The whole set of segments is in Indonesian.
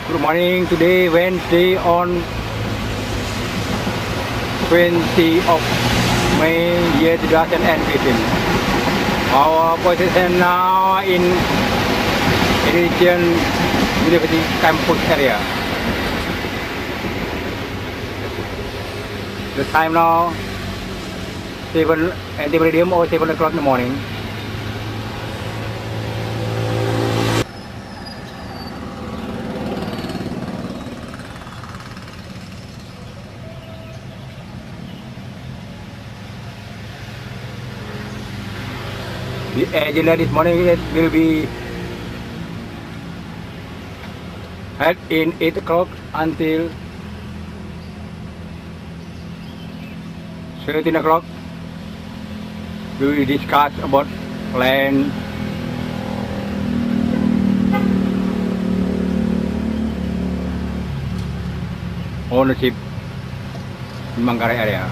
Good morning. Today Wednesday on 20 of May year 2015. Our position now in Indonesian University campus area. The time now 7 antibarium or 7 o'clock in the morning. The agenda this morning will be held in 8 o'clock until 13 o'clock. We will discuss about land, ownership in Manggarai area.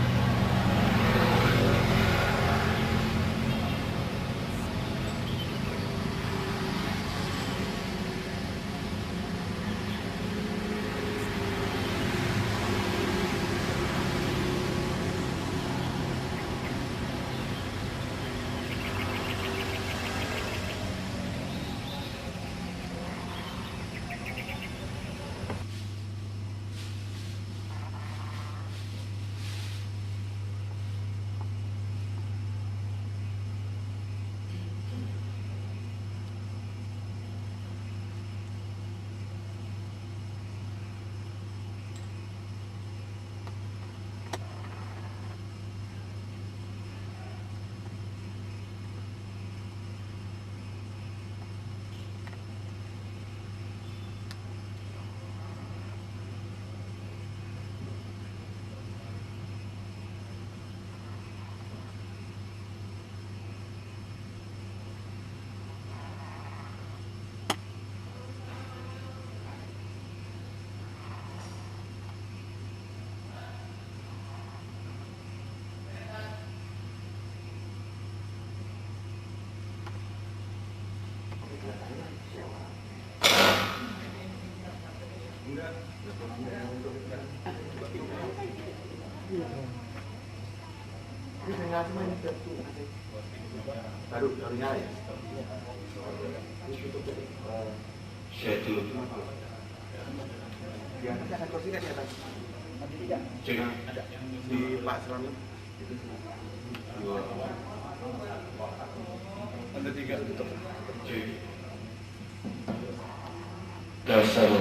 Baru nyala ya? Share dulu. Di atas ada kursi kan di atas? Cek ada di Pak Selami. Dua. Ada tiga. Cek. Dasar.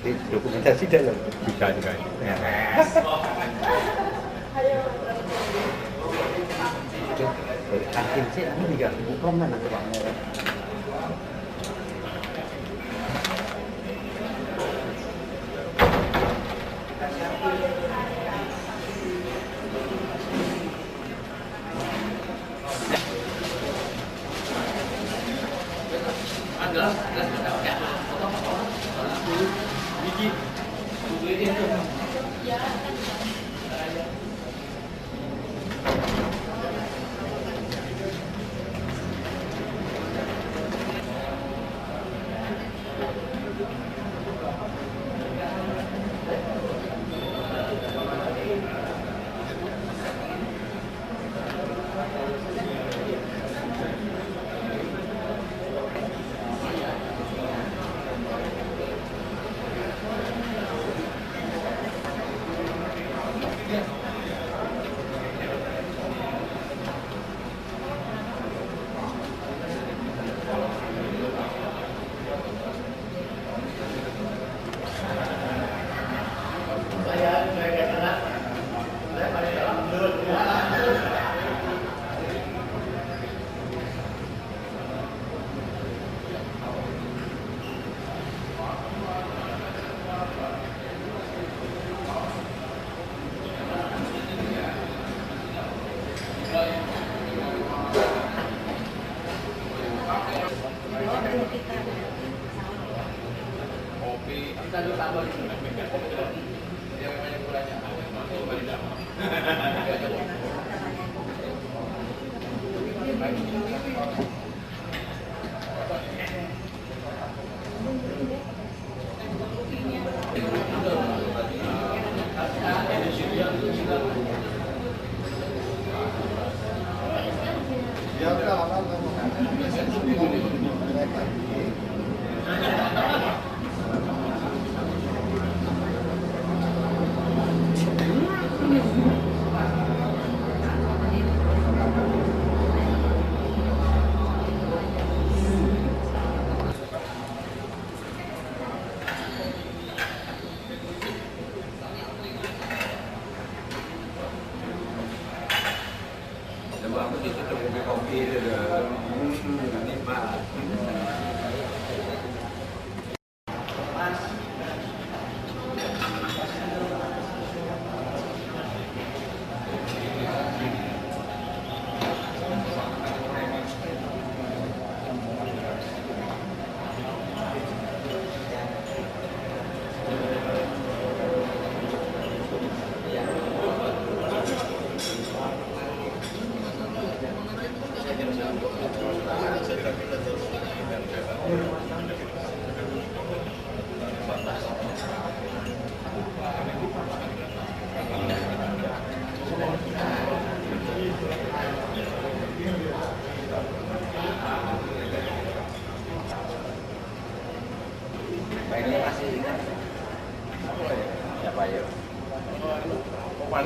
di dokumentasi dalam. Bisa juga. Ya. Angin sih, ini juga bukan mana tuh Pak? Aku itu kopi itu nikmat. Ini masih siapa ya? Oman.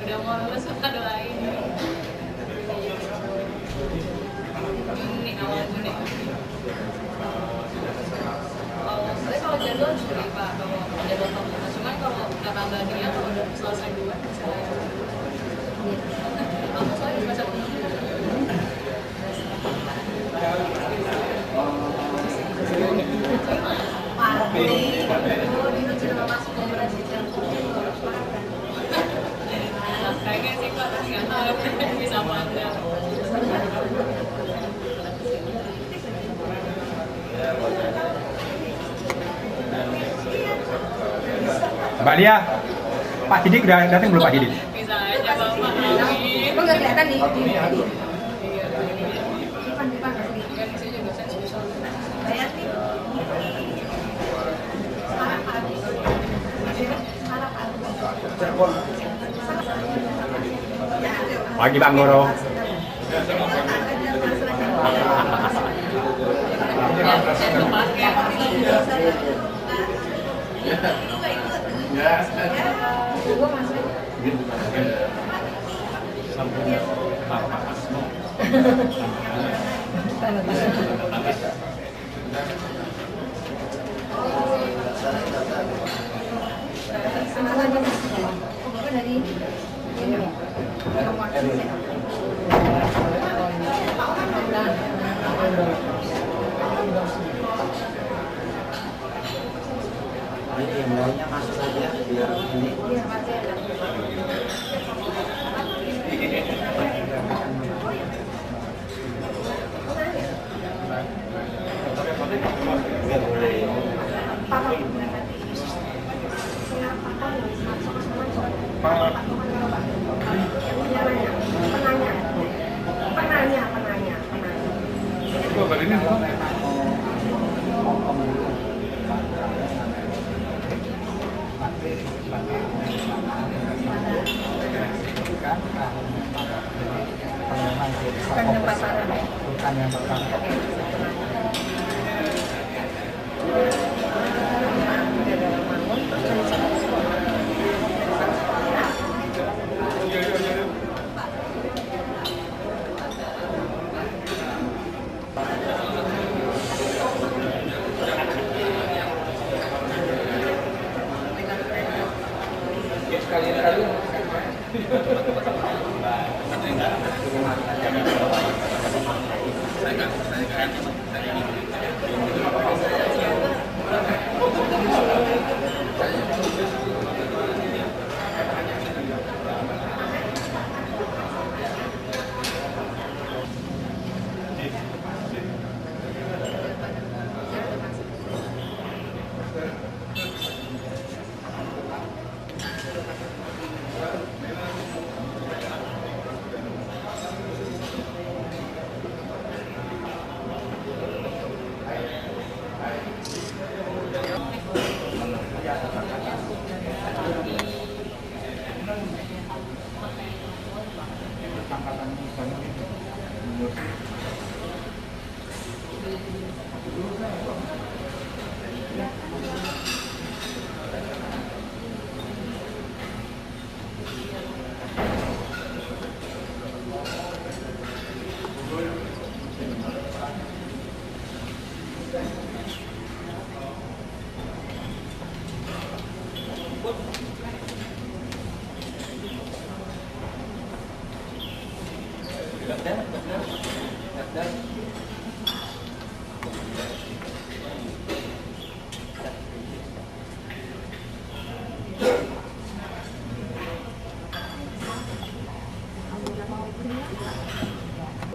Udah mau lulus suka doain. Ini awal Juni. Kalau jadwal juga Pak, kalau jadwal kamu cuman kalau kata Mbak Nia kalau udah selesai duluan bisa. Kamu soalnya baca kayaknya sih Pak, tapi nggak tahu bisa apa enggak. Mbak Lia, Pak Didik udah datang belum Pak Didik? Bisa aja Bapak. Amin. Kok nggak kelihatan nih? Kan bisa juga saya susah. Bayar nih. Pagi Bang Goro. Ya, gue masuk. Yang lainnya masuk saja biar ini. Nggak boleh. Bukan yang pertama.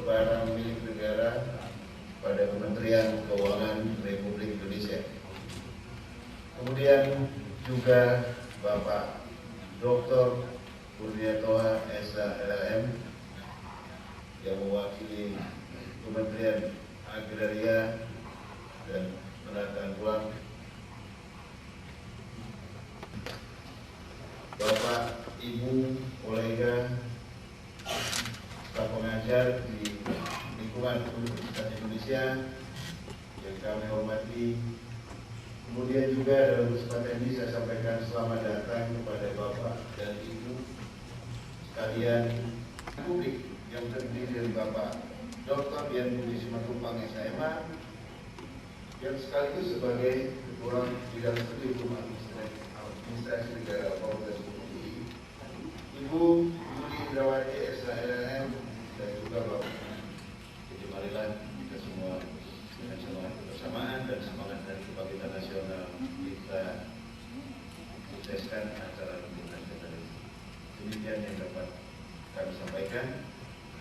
Barang milik negara pada Kementerian Keuangan Republik Indonesia. Kemudian juga Bapak Dr. Kurniatoha SH LLM yang mewakili Kementerian Agraria dan Penataan Ruang, Bapak Ibu Olega, staf pengajar di lingkungan Universitas Indonesia yang kami hormati. Kemudian juga dalam kesempatan ini saya sampaikan selamat datang kepada Bapak dan Ibu sekalian publik yang terdiri dari Bapak Dr. Dian Budi Simatupang SHMA yang sekaligus sebagai Ketua Bidang Studi Hukum Administrasi Negara Fakultas Hukum UI, Ibu Yuli Indrawati SHLM, dan juga Bapak. Jadi marilah kita semua dengan semangat kebersamaan dan semangat dari kebangkitan nasional kita sukseskan acara Rakernas kita ini. Demikian yang dapat kami sampaikan.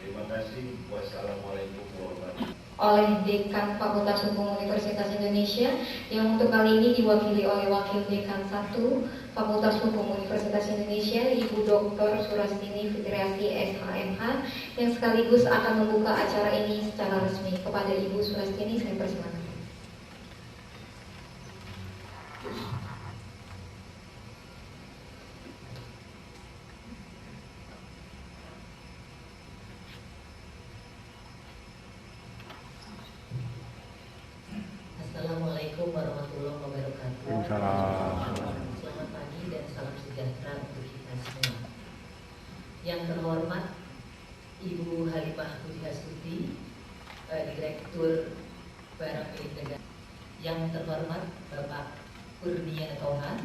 Terima kasih. Wassalamualaikum warahmatullahi wabarakatuh. Oleh Dekan Fakultas Hukum Universitas Indonesia yang untuk kali ini diwakili oleh Wakil Dekan 1 Fakultas Hukum Universitas Indonesia Ibu Dr. Surastini Fitriati SHMH yang sekaligus akan membuka acara ini secara resmi. Kepada Ibu Surastini saya persilakan. Assalamualaikum warahmatullahi wabarakatuh. Waalaikumsalam. Selamat pagi dan salam sejahtera untuk kita semua. Yang terhormat Ibu Halimah Pujiastuti, Direktur Barang Milik Negara. Yang terhormat Bapak Kurnia Toha.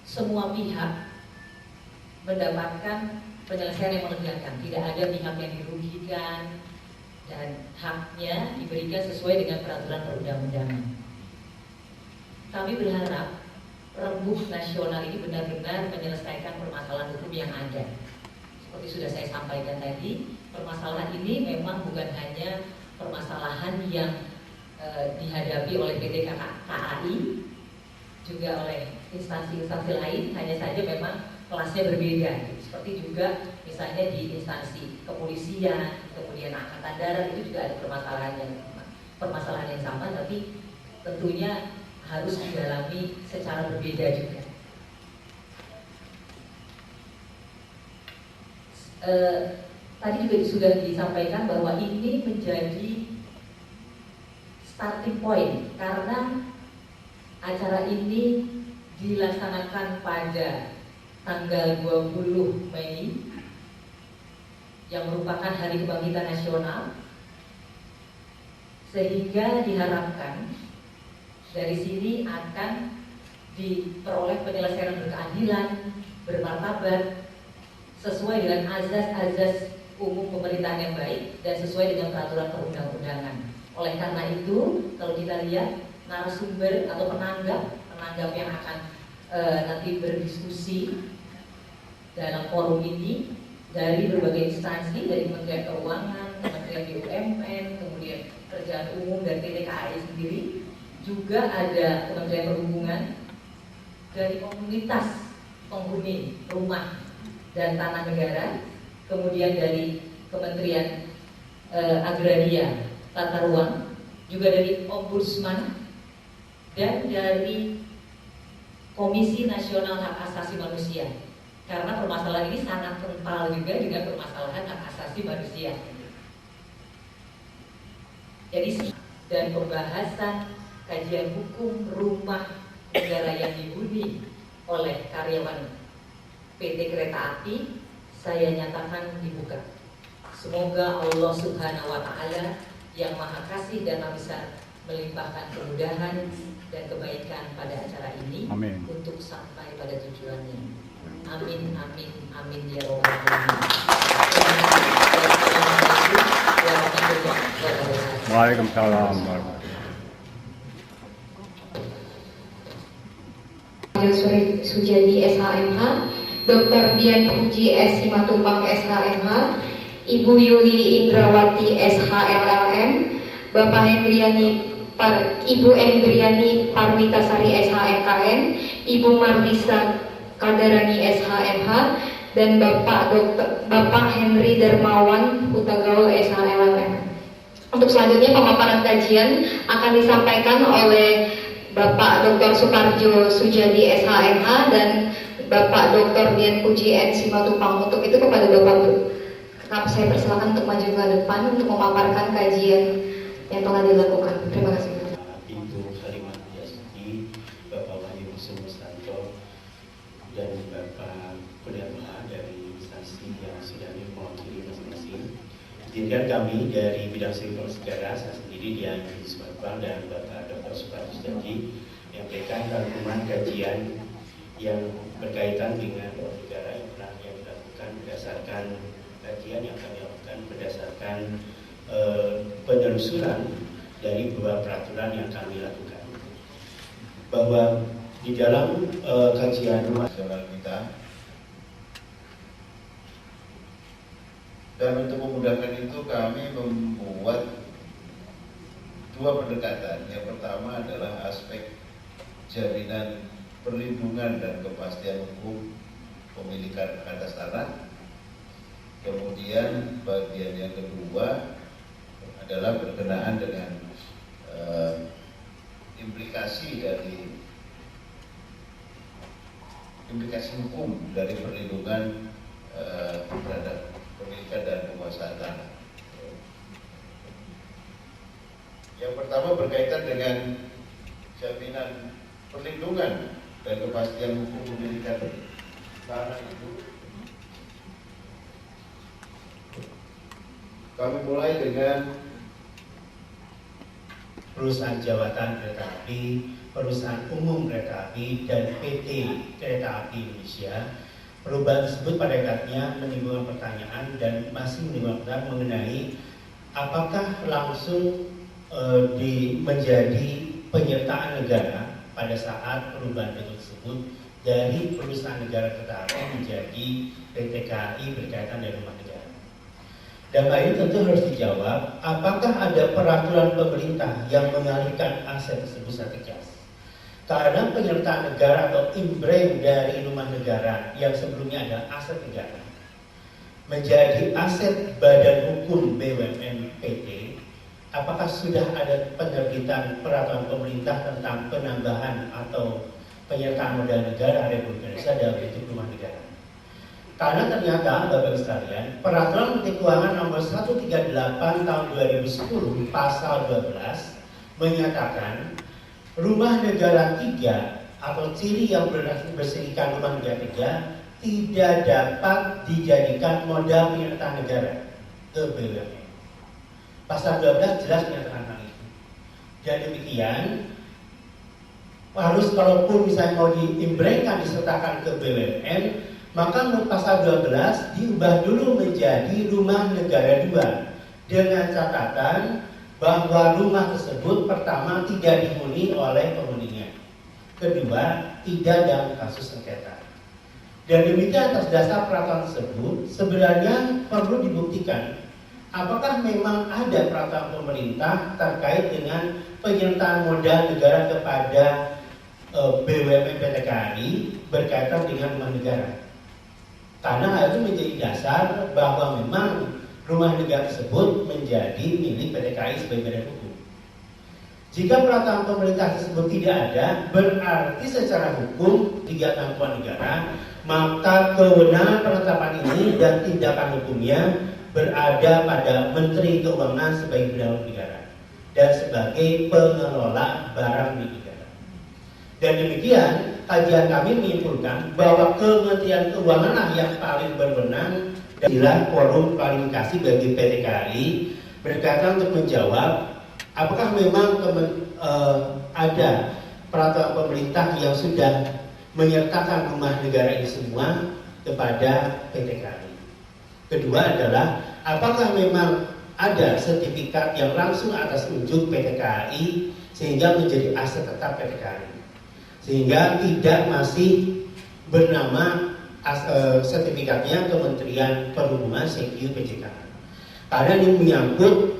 Semua pihak mendapatkan penyelesaian yang melegakan, tidak ada pihak yang dirugikan dan haknya diberikan sesuai dengan peraturan perundang-undangan. Kami berharap rembuk nasional ini benar-benar menyelesaikan permasalahan hukum yang ada. Seperti sudah saya sampaikan tadi, permasalahan ini memang bukan hanya permasalahan yang dihadapi oleh PT KAI, juga oleh instansi-instansi lain, hanya saja memang kelasnya berbeda. Seperti juga misalnya di instansi kepolisian, kemudian angkatan darat, itu juga ada permasalahan yang sama, tapi tentunya harus didalami secara berbeda juga. Tadi juga sudah disampaikan bahwa ini menjadi starting point karena acara ini dilaksanakan pada tanggal 20 Mei yang merupakan Hari Kebangkitan Nasional, sehingga diharapkan dari sini akan diperoleh penyelesaian berkeadilan, bermartabat, sesuai dengan azas-azas umum pemerintahan yang baik dan sesuai dengan peraturan perundang-undangan. Oleh karena itu, kalau kita lihat narasumber atau penanggap yang akan nanti berdiskusi dalam forum ini dari berbagai instansi, dari Kementerian Keuangan, Kementerian BUMN, kemudian Kerjaan Umum dan PT KAI sendiri, juga ada Kementerian Perhubungan, dari komunitas penghuni rumah dan tanah negara, kemudian dari Kementerian Agraria Tata Ruang, juga dari Ombudsman, dan dari Komisi Nasional Hak Asasi Manusia. Karena permasalahan ini sangat kental juga dengan permasalahan hak asasi manusia. Jadi dan pembahasan kajian hukum rumah negara yang dihuni oleh karyawan PT Kereta Api saya nyatakan dibuka. Semoga Allah Subhanahu wa Ta'ala yang Maha Kasih dan Maha Besar melimpahkan kemudahan dan kebaikan pada acara ini. Amin. Untuk sampai pada tujuannya. Amin, amin, amin ya Rabbal alamin. Waalaikumsalam. Sujadi SHMH, Dr. Dian Puji S. Simatupang SHMH, Ibu Yuli Indrawati SHLLM, Bapak Ibu Hendriani Parwitasari SHMKN, Ibu Marlisa Kadarani SHMH, dan Bapak Henry Dermawan Hutagaul SHLLM. Untuk selanjutnya pemaparan kajian akan disampaikan oleh Bapak Dr. Suparjo Sujadi SHMH dan Bapak Dr. Dian Puji N. Simatupang. Untuk itu kepada Bapak saya persilakan untuk maju ke depan untuk memaparkan kajian yang telah dilakukan. Terima kasih. Ibu Halimah Pujiastuti, Bapak Wahyu Sumustanto, dan Bapak Kurnia dari instansi yang sudah mewakili masing-masing. Izinkan kami dari bidang sivil negara, saya sendiri Dian Simatupang dan Bapak Dr. Suparjo Sujadi menyampaikan rangkuman kajian yang berkaitan dengan negara yang pernah dilakukan berdasarkan kajian yang kami lakukan berdasarkan penelusuran dari beberapa peraturan yang kami lakukan, bahwa di dalam kajian nasional kita, dan untuk memudahkan itu kami membuat dua pendekatan. Yang pertama adalah aspek jaminan perlindungan dan kepastian hukum pemilikan atas tanah. Kemudian bagian yang kedua adalah berkenaan dengan implikasi hukum dari perlindungan terhadap pemilikan dan penguasaan tanah. Yang pertama berkaitan dengan jaminan perlindungan dan kepastian hukum pemilikan tanah itu. Kami mulai dengan perusahaan jawatan kereta api, perusahaan umum kereta api, dan PT Kereta Api Indonesia. Perubahan tersebut pada hakikatnya menimbulkan pertanyaan dan masih menimbulkan pertanyaan mengenai apakah langsung menjadi penyertaan negara pada saat perubahan tersebut dari perusahaan negara kereta api menjadi PT KAI berkaitan dengan rumah negara. Dan hal ini tentu harus dijawab, apakah ada peraturan pemerintah yang mengalihkan aset tersebut secara tegas? Karena penyertaan negara atau imbreng dari rumah negara yang sebelumnya adalah aset negara menjadi aset badan hukum BUMN PT, apakah sudah ada penerbitan peraturan pemerintah tentang penambahan atau penyertaan modal negara Republik Indonesia dalam bentuk rumah negara? Karena ternyata Bapak Ibu sekalian, Peraturan Menteri Keuangan Nomor 138 Tahun 2010 Pasal 12 menyatakan rumah negara 3 atau ciri yang berserikan rumah negara 3 tidak dapat dijadikan modal penyertaan negara ke BUMN. Pasal 12 jelas menyatakan hal itu. Dan demikian harus kalaupun misalnya mau diimbrengkan disertakan ke BUMN, maka menurut pasal 12 diubah dulu menjadi rumah negara 2 dengan catatan bahwa rumah tersebut pertama tidak dihuni oleh penghuninya, kedua tidak dalam kasus sengketa. Dan demikian atas dasar peraturan tersebut sebenarnya perlu dibuktikan apakah memang ada peraturan pemerintah terkait dengan penyertaan modal negara kepada BUMN PT KAI berkaitan dengan rumah negara. Karena hal itu menjadi dasar bahwa memang rumah negara tersebut menjadi milik PT KAI sebagai badan hukum. Jika peraturan pemerintah tersebut tidak ada, berarti secara hukum tiga tanggungan negara, maka kewenangan penetapan ini dan tindakan hukumnya berada pada Menteri Keuangan sebagai badan negara dan sebagai pengelola barang milik negara. Dan demikian kajian kami menyimpulkan bahwa Kementerian Keuangan lah yang paling berwenang adalah forum klarifikasi bagi PT KAI berkaitan untuk menjawab apakah memang ada peraturan pemerintah yang sudah menyertakan rumah negara ini semua kepada PT KAI. Kedua adalah apakah memang ada sertifikat yang langsung atas unjuk PT KAI sehingga menjadi aset tetap PT KAI, sehingga tidak masih bernama sertifikatnya Kementerian Perhubungan CQ PJK. Karena ini menyangkut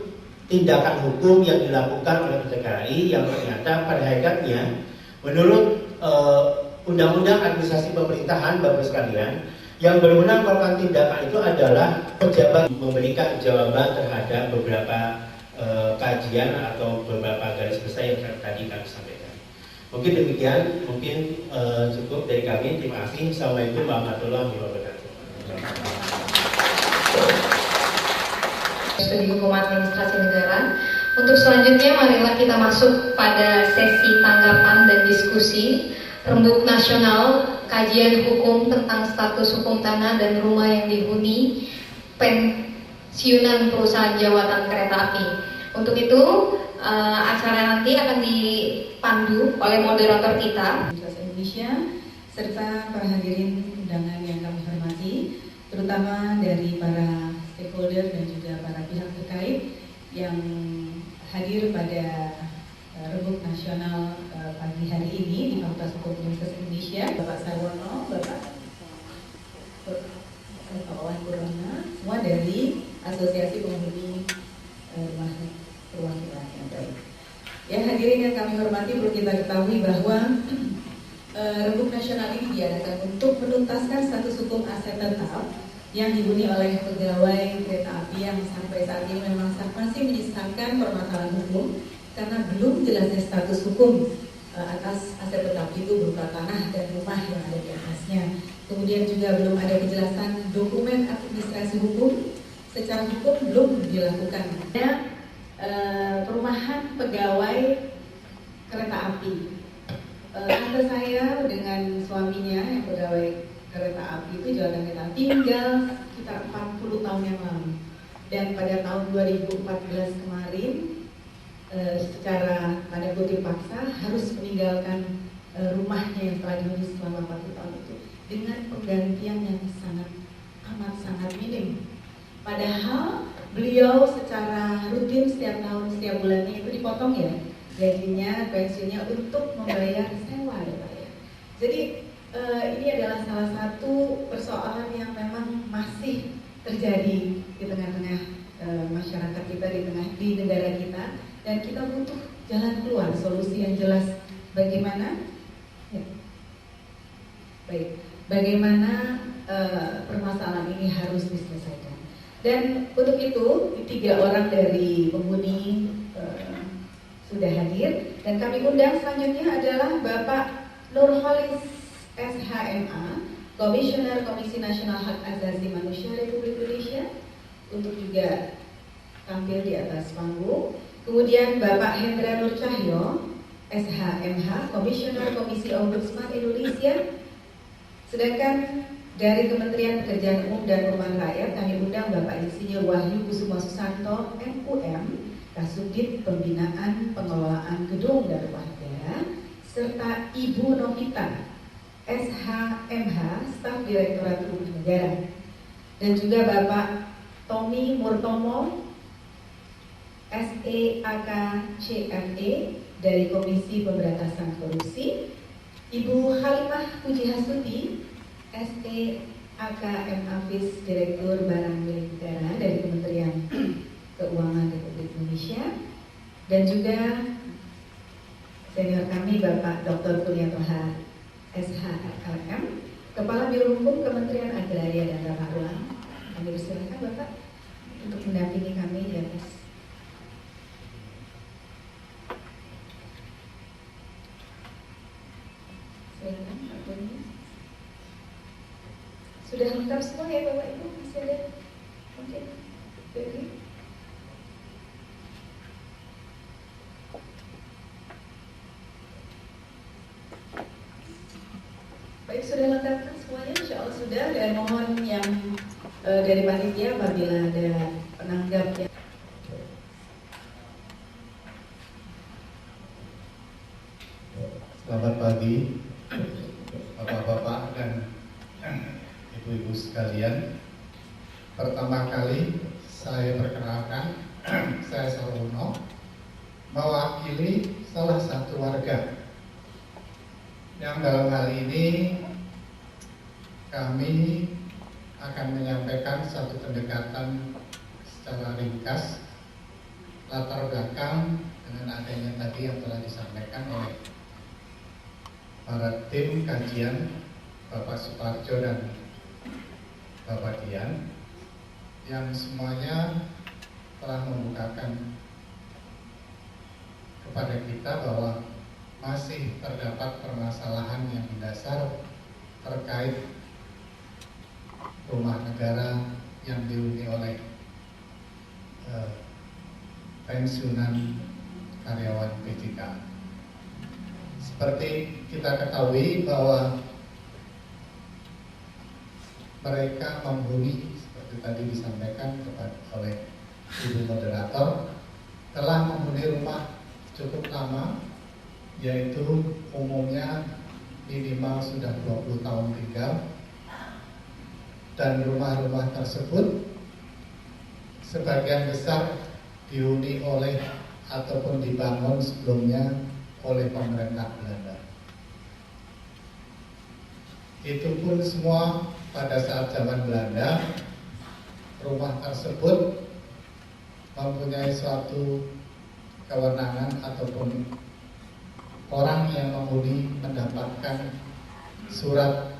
tindakan hukum yang dilakukan oleh PT KAI yang ternyata pada hakikatnya menurut Undang-Undang Administrasi Pemerintahan Bapak sekalian, yang berwenang melakukan tindakan itu adalah pejabat memberikan jawaban terhadap beberapa kajian atau beberapa garis besar yang tadi kami sampaikan. Mungkin demikian, cukup dari kami. Terima kasih. Assalamualaikum warahmatullahi wabarakatuh. Studi Hukum Administrasi Negara. Untuk selanjutnya marilah kita masuk pada sesi tanggapan dan diskusi Rembuk Nasional Kajian Hukum tentang Status Hukum Tanah dan Rumah yang Dihuni Pensiunan Perusahaan Jawatan Kereta Api. Untuk itu acara nanti akan dipandu oleh moderator kita Indonesia serta para hadirin undangan yang kami hormati, terutama dari para stakeholder dan juga para pihak terkait yang hadir pada Rembuk Nasional pagi hari ini di Fakultas Hukum Universitas Indonesia, Bapak Sarwono, Bapak Wawan Purwana, semua dari Asosiasi Penghuni Rumah Perwakilan yang baik. Ya, hadirin yang kami hormati, perlu kita ketahui bahwa Rembuk Nasional ini diadakan untuk menuntaskan status hukum aset tetap yang dihuni oleh pegawai kereta api yang sampai saat ini memang masih menyisakan permasalahan hukum karena belum jelasnya status hukum atas aset tetap itu berupa tanah dan rumah yang ada di atasnya. Kemudian juga belum ada kejelasan dokumen administrasi hukum, secara hukum belum dilakukan. Ada perumahan pegawai kereta api. Tante saya dengan suaminya yang pegawai kereta api itu jawatan kereta tinggal sekitar 40 tahun yang lalu. dan pada tahun 2014 kemarin secara tanda kutip paksa harus meninggalkan rumahnya yang telah dihuni selama 40 tahun itu dengan penggantian yang sangat minim. Padahal beliau secara rutin setiap tahun, setiap bulannya itu dipotong ya gajinya, pensiunnya untuk membayar sewa ya Pak ya. Jadi ini adalah salah satu persoalan yang memang masih terjadi di tengah-tengah masyarakat kita, di negara kita, dan kita butuh jalan keluar, solusi yang jelas bagaimana ya. Bagaimana permasalahan ini harus diselesaikan. Dan untuk itu 3 orang dari penghuni sudah hadir, dan kami undang selanjutnya adalah Bapak Nurholis SHMA, Komisioner Komisi Nasional Hak Asasi Manusia Republik Indonesia, untuk juga tampil di atas panggung. Kemudian Bapak Hendra Nur Cahyo, SHMH, Komisioner Komisi Ombudsman Indonesia. Sedangkan dari Kementerian Pekerjaan Umum dan Perumahan Rakyat kami undang Bapak Insinyur Wahyu Kusuma Susanto, MUM, Kasubdit Pembinaan Pengelolaan Gedung dan Rumah Negara, serta Ibu Novita, SHMH, Staf Direktorat Rumah Negara, dan juga Bapak Tommy Murtomo, SEAKCFE dari Komisi Pemberantasan Korupsi, Ibu Halimah Pujihasuti, SEAKMAFIS Direktur Barang Milik Negara dari Kementerian Keuangan Republik Indonesia, dan juga senior kami Bapak Dr. Kuliatoha SHRM, Kepala Biro Hukum Kementerian Agraria dan Tata Ruang. Kami persilakan Bapak untuk mendampingi kami di atas. Silakan Pak Boni. Sudah lengkap semua ya Bapak Ibu? Masih ada? Oke. Baik. Baik, sudah lengkap kan semuanya? Insya Allah sudah. Dan mohon yang dari panitia apabila ada penanggap yang Selamat pagi Bapak-bapak dan Ibu-ibu sekalian. Pertama kali saya perkenalkan, saya Sarwono, mewakili salah satu warga yang dalam hal ini kami akan menyampaikan satu pendekatan secara ringkas latar belakang dengan adanya tadi yang telah disampaikan oleh para tim kajian Bapak Suparjo dan Bapak Dian, yang semuanya telah membukakan kepada kita bahwa masih terdapat permasalahan yang mendasar terkait rumah negara yang dihuni oleh pensiunan karyawan PJK. Seperti kita ketahui bahwa mereka menghuni, seperti tadi disampaikan oleh Ibu Moderator, telah menghuni rumah cukup lama, yaitu umumnya minimal sudah 20 tahun tinggal, dan rumah-rumah tersebut sebagian besar dihuni oleh ataupun dibangun sebelumnya oleh pemerintah Belanda. Itu pun semua pada saat zaman Belanda, rumah tersebut mempunyai suatu kewenangan ataupun orang yang menghuni mendapatkan surat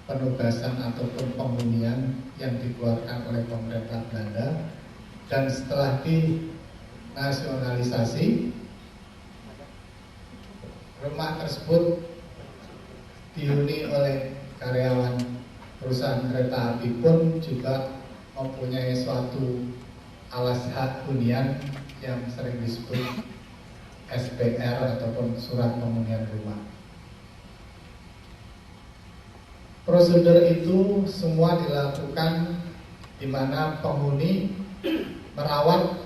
penugasan ataupun penghunian yang dikeluarkan oleh pemerintah Belanda, dan setelah dinasionalisasi, rumah tersebut dihuni oleh karyawan perusahaan kereta api pun juga mempunyai suatu alas hak hunian yang sering disebut SPR ataupun surat penghunian rumah. Prosedur itu semua dilakukan di mana penghuni merawat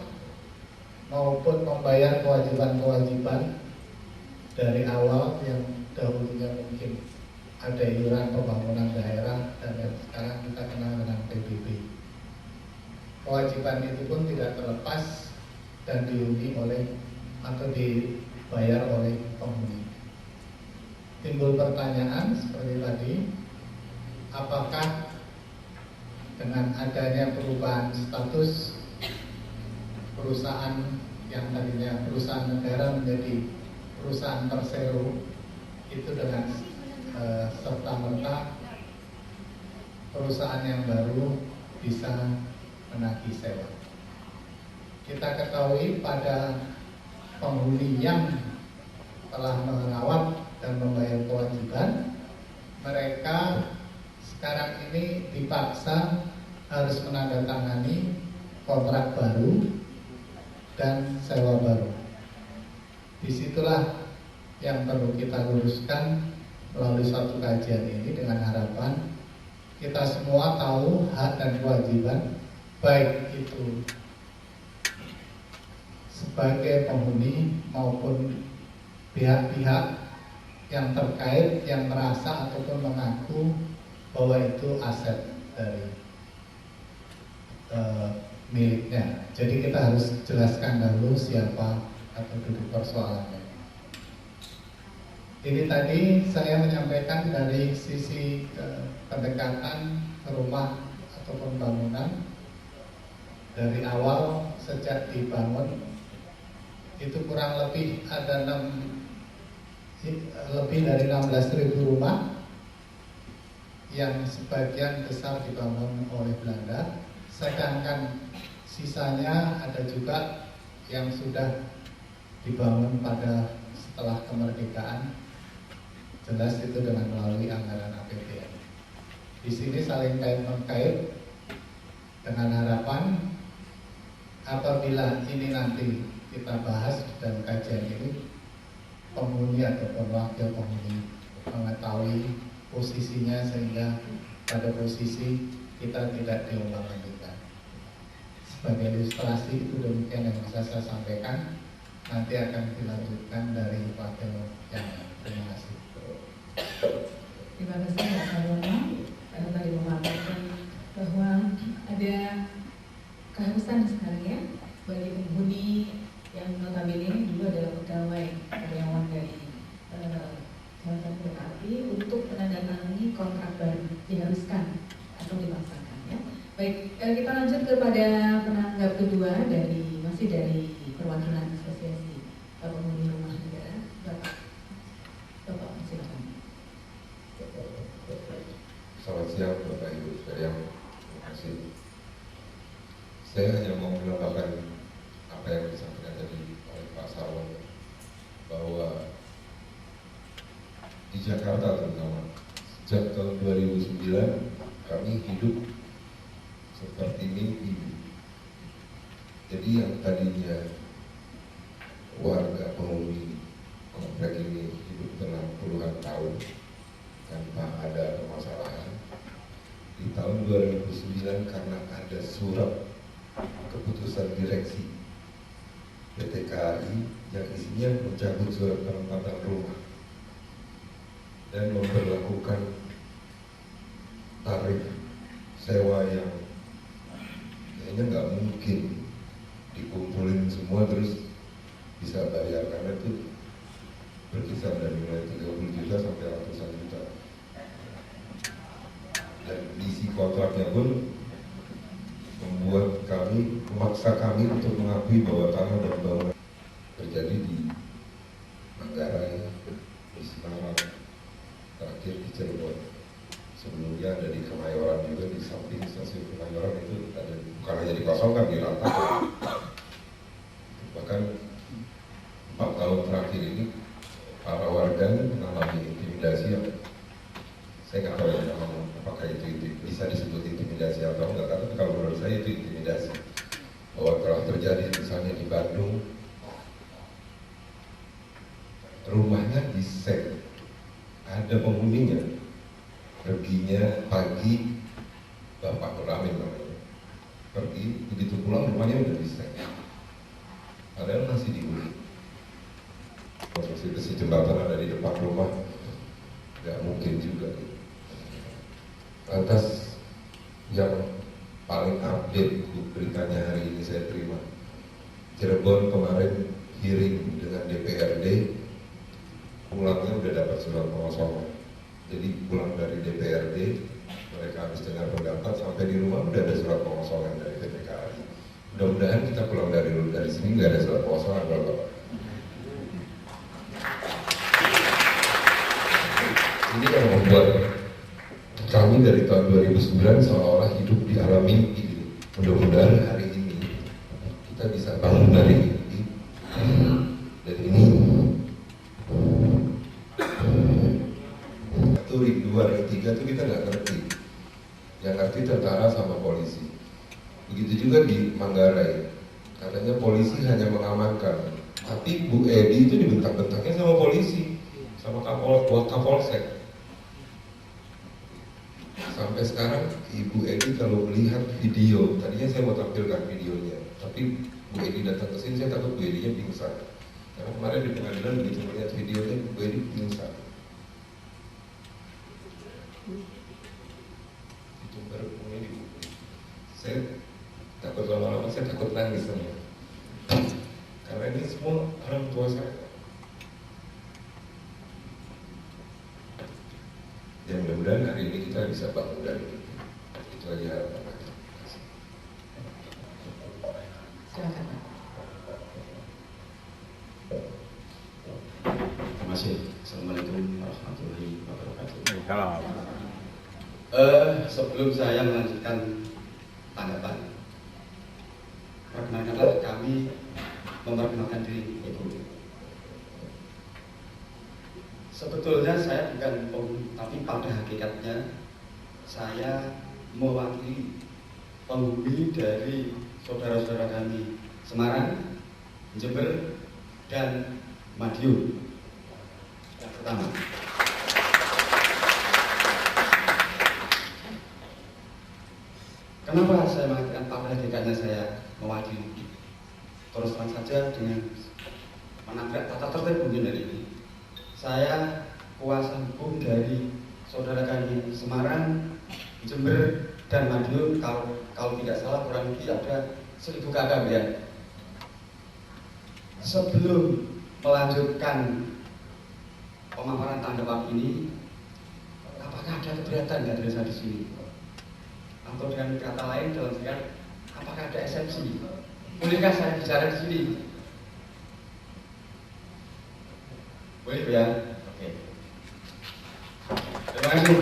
maupun membayar kewajiban-kewajiban dari awal yang dahulunya mungkin ada iuran pembangunan daerah dan yang sekarang kita kenal dengan PBB. Kewajiban itu pun tidak terlepas dan dihuni oleh atau dibayar oleh penghuni. Timbul pertanyaan seperti tadi, apakah dengan adanya perubahan status perusahaan yang tadinya perusahaan negara menjadi perusahaan persero itu dengan serta-merta perusahaan yang baru bisa menagih sewa. Kita ketahui pada penghuni yang telah merawat dan membayar kewajiban, mereka sekarang ini dipaksa harus menandatangani kontrak baru dan sewa baru. Disitulah yang perlu kita luruskan melalui suatu kajian ini dengan harapan kita semua tahu hak dan kewajiban, baik itu sebagai penghuni maupun pihak-pihak yang terkait yang merasa ataupun mengaku bahwa itu aset dari miliknya. Jadi kita harus jelaskan dahulu siapa atau duduk persoalannya. Ini tadi saya menyampaikan dari sisi pendekatan rumah ataupun bangunan dari awal sejak dibangun itu kurang lebih ada lebih dari 16.000 rumah yang sebagian besar dibangun oleh Belanda, sedangkan sisanya ada juga yang sudah dibangun pada setelah kemerdekaan, jelas itu dengan melalui anggaran APBN. Di sini saling kait-mengkait dengan harapan apabila ini nanti kita bahas dalam kajian ini, penghuni ataupun wakil penghuni mengetahui posisinya sehingga pada posisi kita tidak diombang-ambingkan. Sebagai ilustrasi itu demikian yang bisa saya sampaikan. Nanti akan dilanjutkan dari wakil yang lain. Terima kasih. Terima kasih Pak Sarwono karena tadi memaparkan bahwa ada keharusan sekarang ya bagi penghuni yang notabene ini dulu adalah pegawai karyawan dari Jasa Kereta Api untuk menandatangani kontrak baru diharuskan atau dipaksakan ya. Baik, kita lanjut kepada penanggap kedua masih dari perwakilan asosiasi penghuni rumah negara, Bapak silakan. Selamat siang Bapak Ibu sekalian, terima kasih. Saya hanya mau menambahkan apa yang disampaikan tadi oleh Pak Sarwono bahwa di Jakarta terutama sejak tahun 2009 kami hidup seperti mimpi. Jadi yang tadinya warga penghuni komplek ini hidup tenang puluhan tahun tanpa ada permasalahan, di tahun 2009 karena ada surat keputusan direksi PT KAI yang isinya mencabut surat penempatan rumah dan memberlakukan tarif sewa yang kayaknya nggak mungkin dikumpulin semua terus bisa bayar, karena itu berkisar dari mulai 30 juta sampai ratusan juta. Dan isi kontraknya pun membuat kami, memaksa kami untuk mengakui bahwa tanah dan bangunan terjadi di Manggarai, di Semarang, terakhir di Cirebon. Sebelumnya ada di Kemayoran juga, di samping stasiun Kemayoran itu ada, bukan hanya dikosongkan, diratakan. Bahkan 4 tahun terakhir ini para warga mengalami intimidasi yang saya nggak tahu ya apakah itu bisa disebut intimidasi atau enggak, tapi kalau menurut saya itu intimidasi. Bahwa telah terjadi misalnya di Bandung, rumahnya disek, ada penghuninya, perginya pagi, Bapak Nur Amin namanya, pergi, begitu pulang rumahnya udah disek. Padahal masih dihuni. Konstruksi besi jembatan ada di depan rumah, nggak mungkin juga. Lantas yang paling update beritanya hari ini saya terima, Cirebon kemarin hearing dengan DPRD, pulangnya udah dapat surat pengosongan. Jadi pulang dari DPRD, mereka habis dengar pendapat, sampai di rumah udah ada surat pengosongan dari PPKI. Mudah-mudahan kita pulang dari sini nggak ada surat pengosongan, Bapak. Ini yang membuat kami dari tahun 2009 seolah-olah hidup di alam mimpi. Mudah-mudahan hari ini kita bisa bangun dari mimpi. Dan ini satu ring 2, ring 3 itu kita nggak ngerti. Yang ngerti tentara sama polisi. Begitu juga di Manggarai. Katanya polisi hanya mengamankan, tapi Bu Edi itu dibentak-bentaknya sama polisi, sama Kapolsek. Sampai sekarang Ibu Edi kalau melihat video, tadinya saya mau tampilkan videonya, tapi Bu Edi datang ke sini, saya takut Bu Edinya pingsan. Karena kemarin di pengadilan begitu melihat videonya, Bu Edi pingsan. Itu baru ini Bu. Saya takut lama-lama, saya takut nangis sama. Karena ini semua orang tua saya. Ya mudah-mudahan hari ini kita bisa bangun dari itu aja harapan. Silakan. Terima kasih. Assalamualaikum warahmatullahi wabarakatuh. Salam. Sebelum saya melanjutkan tanggapan, perkenalkanlah kami memperkenalkan diri Ibu. Sebetulnya saya bukan penghuni, tapi pada hakikatnya saya mewakili penghuni dari saudara-saudara kami Semarang, Jember, dan Madiun. Yang pertama, kenapa saya mengatakan pada hakikatnya saya mewakili? Terus terang saja dengan menabrak tata tertib mungkin dari ini. Saya kuasa hukum dari saudara kami Semarang, Jember, dan Madiun. Kalau tidak salah kurang lebih ada 1000 kakak ya. Sebelum melanjutkan pemaparan tanggapan ini, apakah ada keberatan dari saya di sini? Atau dengan kata lain dalam sekalian, apakah ada eksepsi? Bolehkah saya bicara di sini? Boleh ya? Oke. Terima kasih.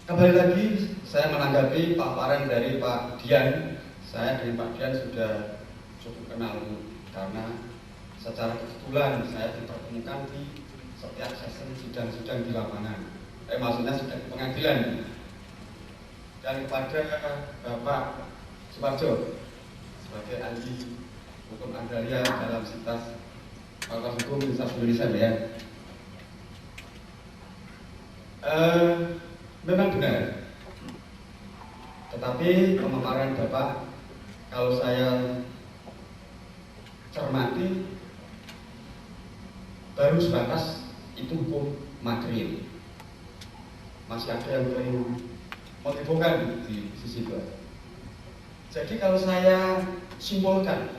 Kembali lagi saya menanggapi paparan dari Pak Dian. Saya dengan Pak Dian sudah cukup kenal karena secara kebetulan saya dipertemukan di setiap sesi sidang-sidang di lapangan. Maksudnya sidang pengadilan. Dan kepada Bapak Suparjo sebagai ahli hukum agraria dalam Sitas Fakultas Hukum Universitas Indonesia ya. Memang benar. Tetapi pemaparan Bapak kalau saya cermati baru sebatas itu hukum material. Masih ada yang perlu menghebohkan di sisi itu. Jadi kalau saya simpulkan,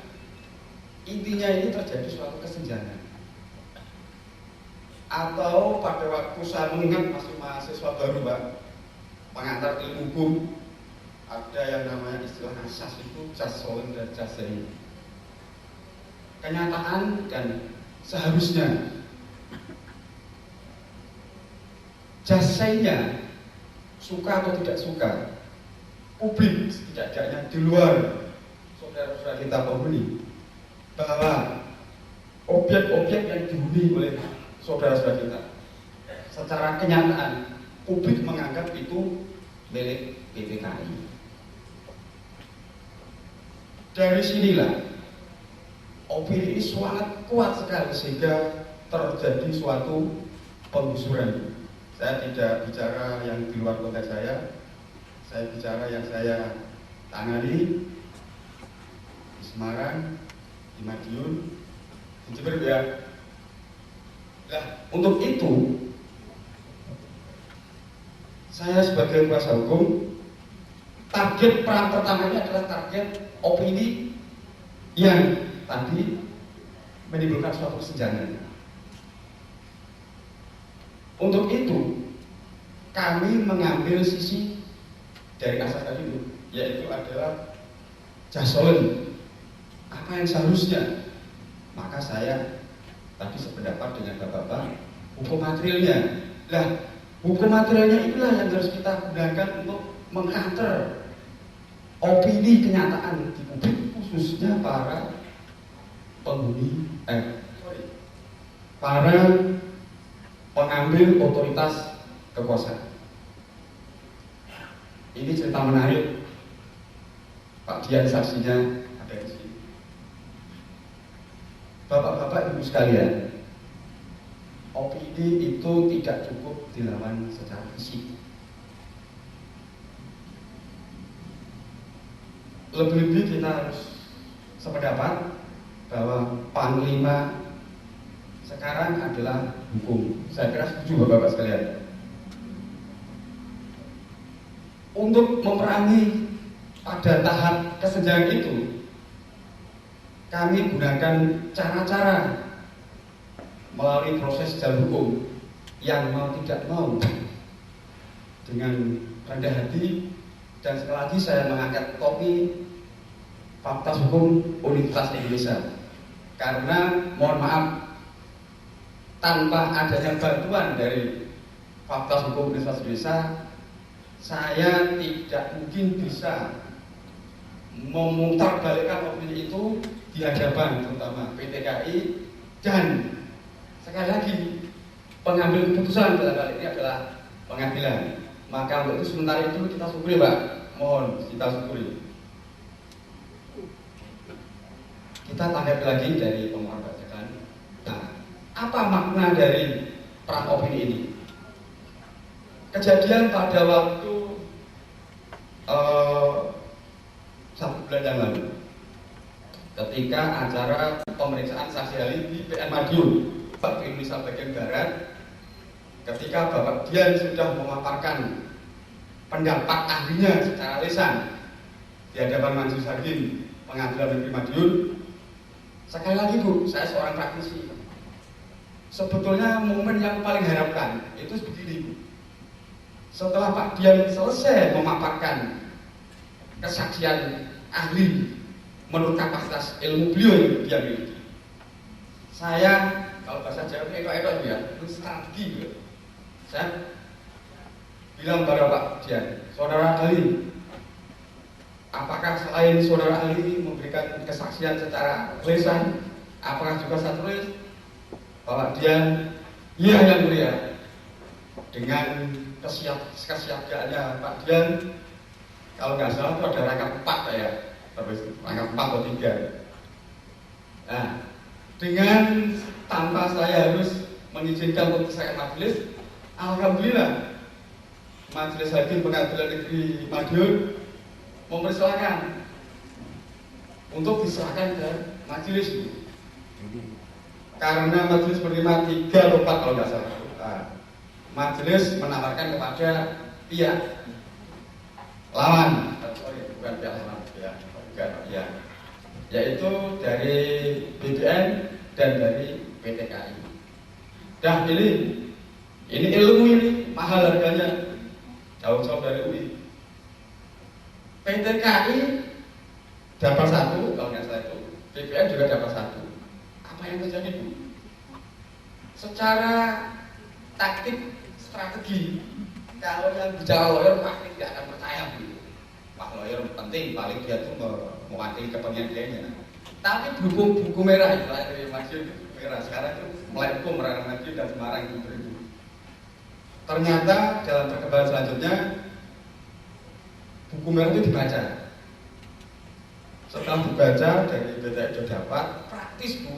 intinya ini terjadi suatu kesenjangan. Atau pada waktu saya mengingat masih mahasiswa baru Pak, pengantar ilmu hukum, ada yang namanya istilah asas itu jas solen dan jas zain. Kenyataan dan seharusnya jas zainnya suka atau tidak suka, publik setidaknya di luar saudara-saudara kita penghuni, bahwa objek-objek yang dihuni oleh saudara-saudara kita secara kenyataan publik menganggap itu milik PPKI. Dari sinilah opini ini sangat kuat sekali sehingga terjadi suatu penggusuran Saya tidak bicara yang di luar konteks saya bicara yang saya tangani di Semarang, di Madiun, di Jember ya. Nah, untuk itu saya sebagai kuasa hukum, target perang pertamanya adalah target opini yang tadi menimbulkan suatu kesenjangan. Untuk itu kami mengambil sisi dari asas tadi itu, yaitu adalah jasolen, apa yang seharusnya. Maka saya tadi sependapat dengan bapak-bapak, hukum materialnya. Nah, hukum materialnya itulah yang harus kita gunakan untuk mengcounter opini kenyataan di publik, khususnya para penghuni, para pengambil otoritas kekuasaan. Ini cerita menarik, Pak Dian saksinya ada di sini. Bapak-bapak ibu sekalian, opini itu tidak cukup dilawan secara fisik. Lebih-lebih kita harus sependapat bahwa panglima sekarang adalah hukum. Saya kira setuju bapak-bapak sekalian. Untuk memerangi pada tahap kesenjangan itu, kami gunakan cara-cara melalui proses jalur hukum yang mau tidak mau dengan rendah hati. Dan sekali lagi saya mengangkat topi Fakultas Hukum Universitas Indonesia, karena mohon maaf, tanpa adanya bantuan dari Fakultas Hukum Universitas Indonesia, saya tidak mungkin bisa memutarbalikkan opini itu di hadapan terutama PTKI, dan sekali lagi pengambil keputusan dalam hal ini adalah pengadilan. Maka untuk itu sementara itu kita syukuri Pak, mohon kita syukuri. Kita tanggapi lagi dari pemohon bacakan. Nah, apa makna dari perang opini ini? Kejadian pada waktu 1 bulan yang lalu, ketika acara pemeriksaan saksi ahli di PN Madiun, Pak Indonesia bagian Barat, ketika Bapak Dian sudah memaparkan pendapat ahlinya secara lisan di hadapan majelis hakim Pengadilan Negeri Madiun. Sekali lagi Bu, saya seorang praktisi. Sebetulnya momen yang paling harapkan itu begini Bu. Setelah Pak Dian selesai memaparkan kesaksian ahli menurut kapasitas ilmu beliau yang dia miliki, saya kalau bahasa Jawa itu ya, itu strategi gitu. Saya bilang pada Pak Dian, saudara ahli, apakah selain saudara ahli memberikan kesaksian secara lisan, apakah juga saya tulis? Pak Dian, iya yang mulia. Dengan kesiapsiagaannya Pak Dian, kalau nggak salah itu ada rangkap 4 ya, rangkap 4 atau 3. Nah, dengan tanpa saya harus mengizinkan untuk saya majelis, alhamdulillah Majelis Hakim Pengadilan Negeri Madiun mempersilahkan untuk diserahkan ke majelis, karena majelis menerima 3 atau 4 kalau nggak salah. Nah, majelis menawarkan kepada pihak lawan, bukan pihak lawan, ya, yaitu dari BPN dan dari PTKI. Dah ini ilmu ini mahal harganya, jauh-jauh dari UI. PTKI dapat 1 kalau nggak salah itu, BPN juga dapat 1. Apa yang terjadi Bu? Secara taktik strategi, kalau yang bicara lawyer pasti tidak akan percaya Bu. Pak lawyer penting, paling dia tuh mewakili kepentingan dia. Tapi buku merah itu dari Madiun merah, sekarang itu mulai hukum merah Madiun dan Semarang itu beribu. Ternyata dalam perkembangan selanjutnya buku merah itu dibaca. Setelah dibaca dari BTN sudah dapat praktis Bu.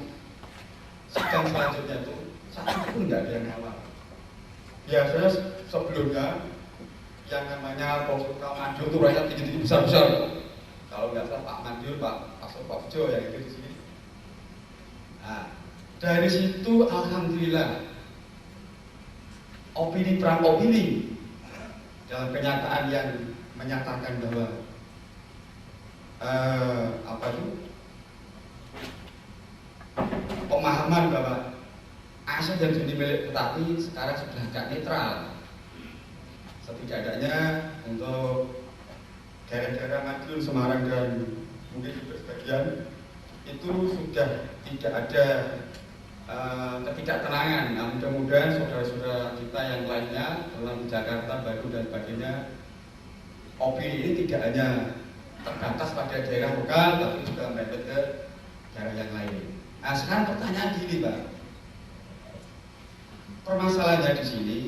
Sidang selanjutnya itu 1 pun nggak ada yang ngawal. biasanya sebelumnya yang namanya Konsultan Madiun itu rakyat tinggi-tinggi besar-besar. Kalau nggak salah Pak Madiun, Pak Sokopjo yang itu di sini. Nah, dari situ alhamdulillah opini perang opini dalam kenyataan yang menyatakan bahwa pemahaman bahwa aset dan jenis milik Betawi sekarang sudah agak netral. Setidaknya untuk daerah-daerah Madiun, Semarang dan mungkin juga sebagian itu sudah tidak ada ketidaktenangan. Nah, mudah-mudahan saudara-saudara kita yang lainnya dalam Jakarta, Bandung dan sebagainya, opini ini tidak hanya terbatas pada daerah lokal, tapi juga merembet ke daerah yang lain. Nah, sekarang pertanyaan gini, Pak. Permasalahannya di sini,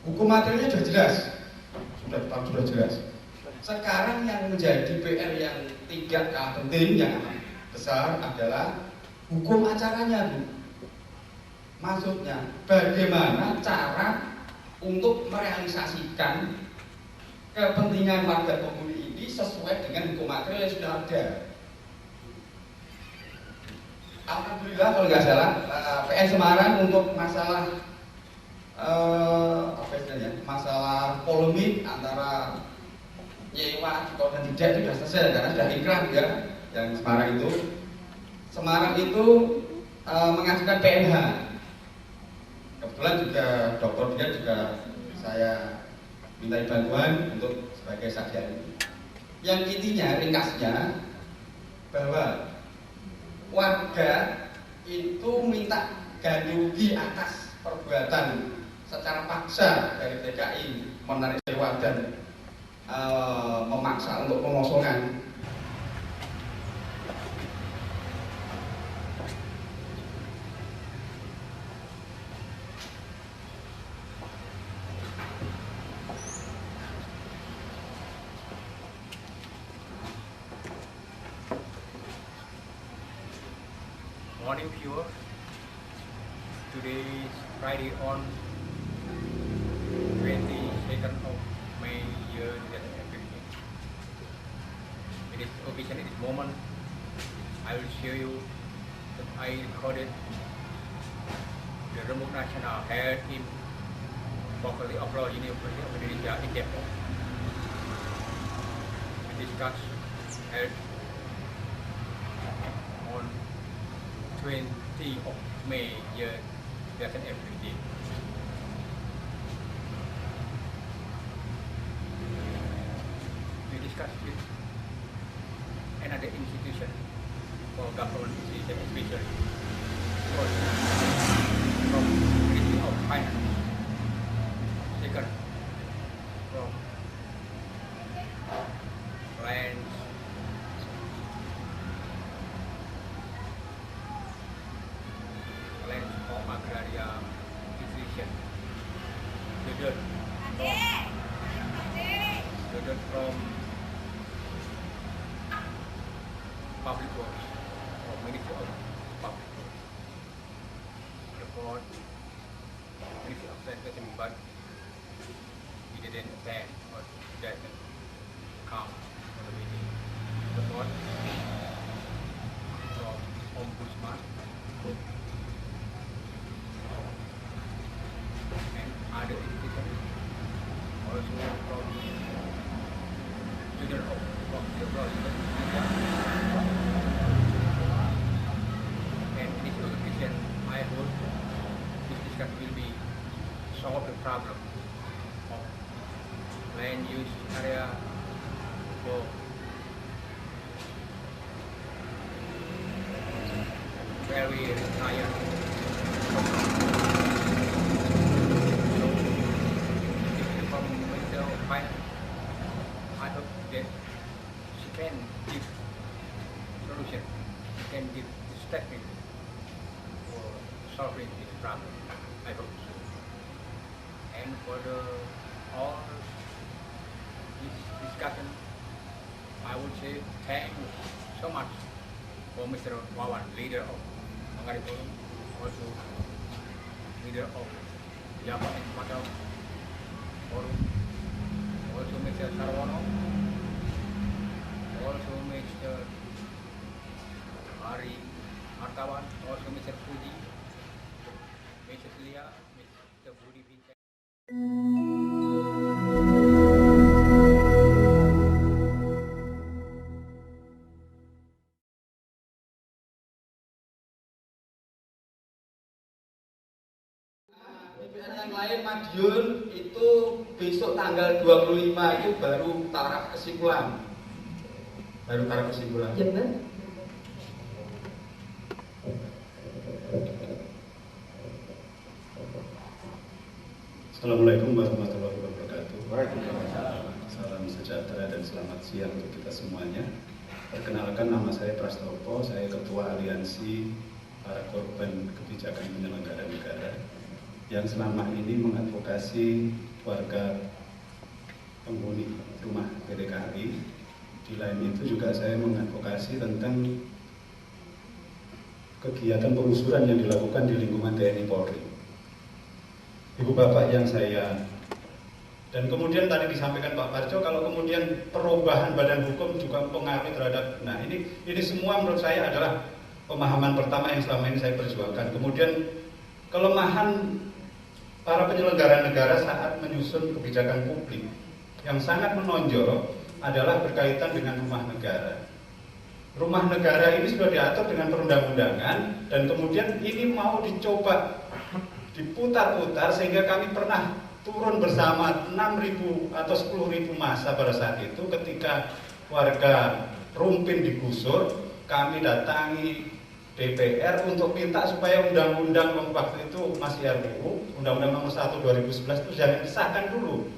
hukum materialnya sudah jelas, sudah jelas. Sekarang yang menjadi PR yang tidak kalah penting, yang besar adalah hukum acaranya, Bu. Maksudnya, bagaimana cara untuk merealisasikan kepentingan warga pemilih ini sesuai dengan hukum material yang sudah ada. Alhamdulillah kalau nggak salah, PN Semarang untuk masalah masalah polemik antara nyewa dan tidak itu sudah selesai karena sudah inkrah ya, yang Semarang itu mengajukan PNH. Kebetulan juga dokter dia juga saya minta bantuan untuk sebagai saksi ahli. Yang intinya ringkasnya bahwa warga itu minta ganti rugi atas perbuatan secara paksa dari DKI menarik sewa dan memaksa untuk pengosongan. Morning viewers, today is Friday on 22nd of May year 2015. In this occasion, in this moment, I will show you that I recorded the remote national held in Faculty of Law, University of Indonesia in Depok. We discussed held on 20 of May year 2015. We discussed with another institution for government institution, especially from Ministry of Finance, second from Land of Agraria Institution, student from Public Works or Ministry of Public Works. Report Ministry of Sanitation, but he didn't attend or doesn't come for the meeting. Report from Ombudsman and other institutions, also from student of the law Indonesia. And in this occasion, I hope this discussion will be solve the problem of land use area for very retired. From Minister of Finance, I hope that she can give solution, she can give strategy for solving this problem. I hope so. And for all this discussion, I would say thank you so much for Mr. Wawan, leader of Manggarai Forum, also leader of Java and Sumatera, Forum, also Mr. Sarwano, also Mr. Ari Hartawan, also Mr. Puji, Mrs. Lia, Mr. Budi Vincent. BPN yang lain Madiun itu besok tanggal 25 itu baru taraf kesimpulan. Jember. Assalamualaikum warahmatullahi wabarakatuh. Salam sejahtera dan selamat siang untuk kita semuanya. Perkenalkan, nama saya Prastopo, saya Ketua Aliansi Para Korban Kebijakan Penyelenggara Negara yang selama ini mengadvokasi warga penghuni rumah PDKI. Di lain itu juga saya mengadvokasi tentang kegiatan pengusuran yang dilakukan di lingkungan TNI Polri. Ibu Bapak yang saya, dan kemudian tadi disampaikan Pak Parjo kalau kemudian perubahan badan hukum juga mempengaruhi terhadap, nah ini semua menurut saya adalah pemahaman pertama yang selama ini saya perjuangkan. Kemudian kelemahan para penyelenggara negara saat menyusun kebijakan publik yang sangat menonjol adalah berkaitan dengan rumah negara. Rumah negara ini sudah diatur dengan perundang-undangan dan kemudian ini mau dicoba diputar-putar sehingga kami pernah turun bersama 6.000 atau 10.000 massa pada saat itu ketika warga Rumpin digusur. Kami datangi DPR untuk minta supaya undang-undang waktu itu masih RUU, Undang-Undang Nomor 1 2011 itu jangan disahkan dulu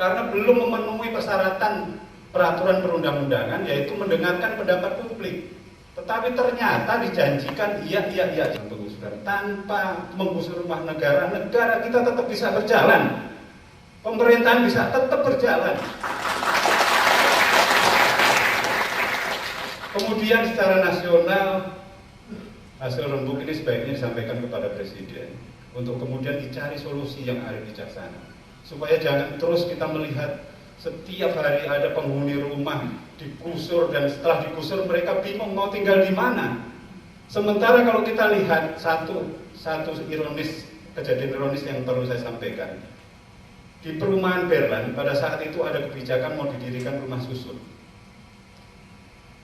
karena belum memenuhi persyaratan peraturan perundang-undangan, yaitu mendengarkan pendapat publik. Tetapi ternyata dijanjikan iya penggusuran tanpa menggusur rumah negara kita tetap bisa berjalan, pemerintahan bisa tetap berjalan. Kemudian secara nasional hasil rembuk ini sebaiknya disampaikan kepada Presiden untuk kemudian dicari solusi yang arif bijaksana supaya jangan terus kita melihat setiap hari ada penghuni rumah digusur dan setelah digusur mereka bingung mau tinggal di mana. Sementara kalau kita lihat satu kejadian ironis yang perlu saya sampaikan. Di perumahan Berlan pada saat itu ada kebijakan mau didirikan rumah susun.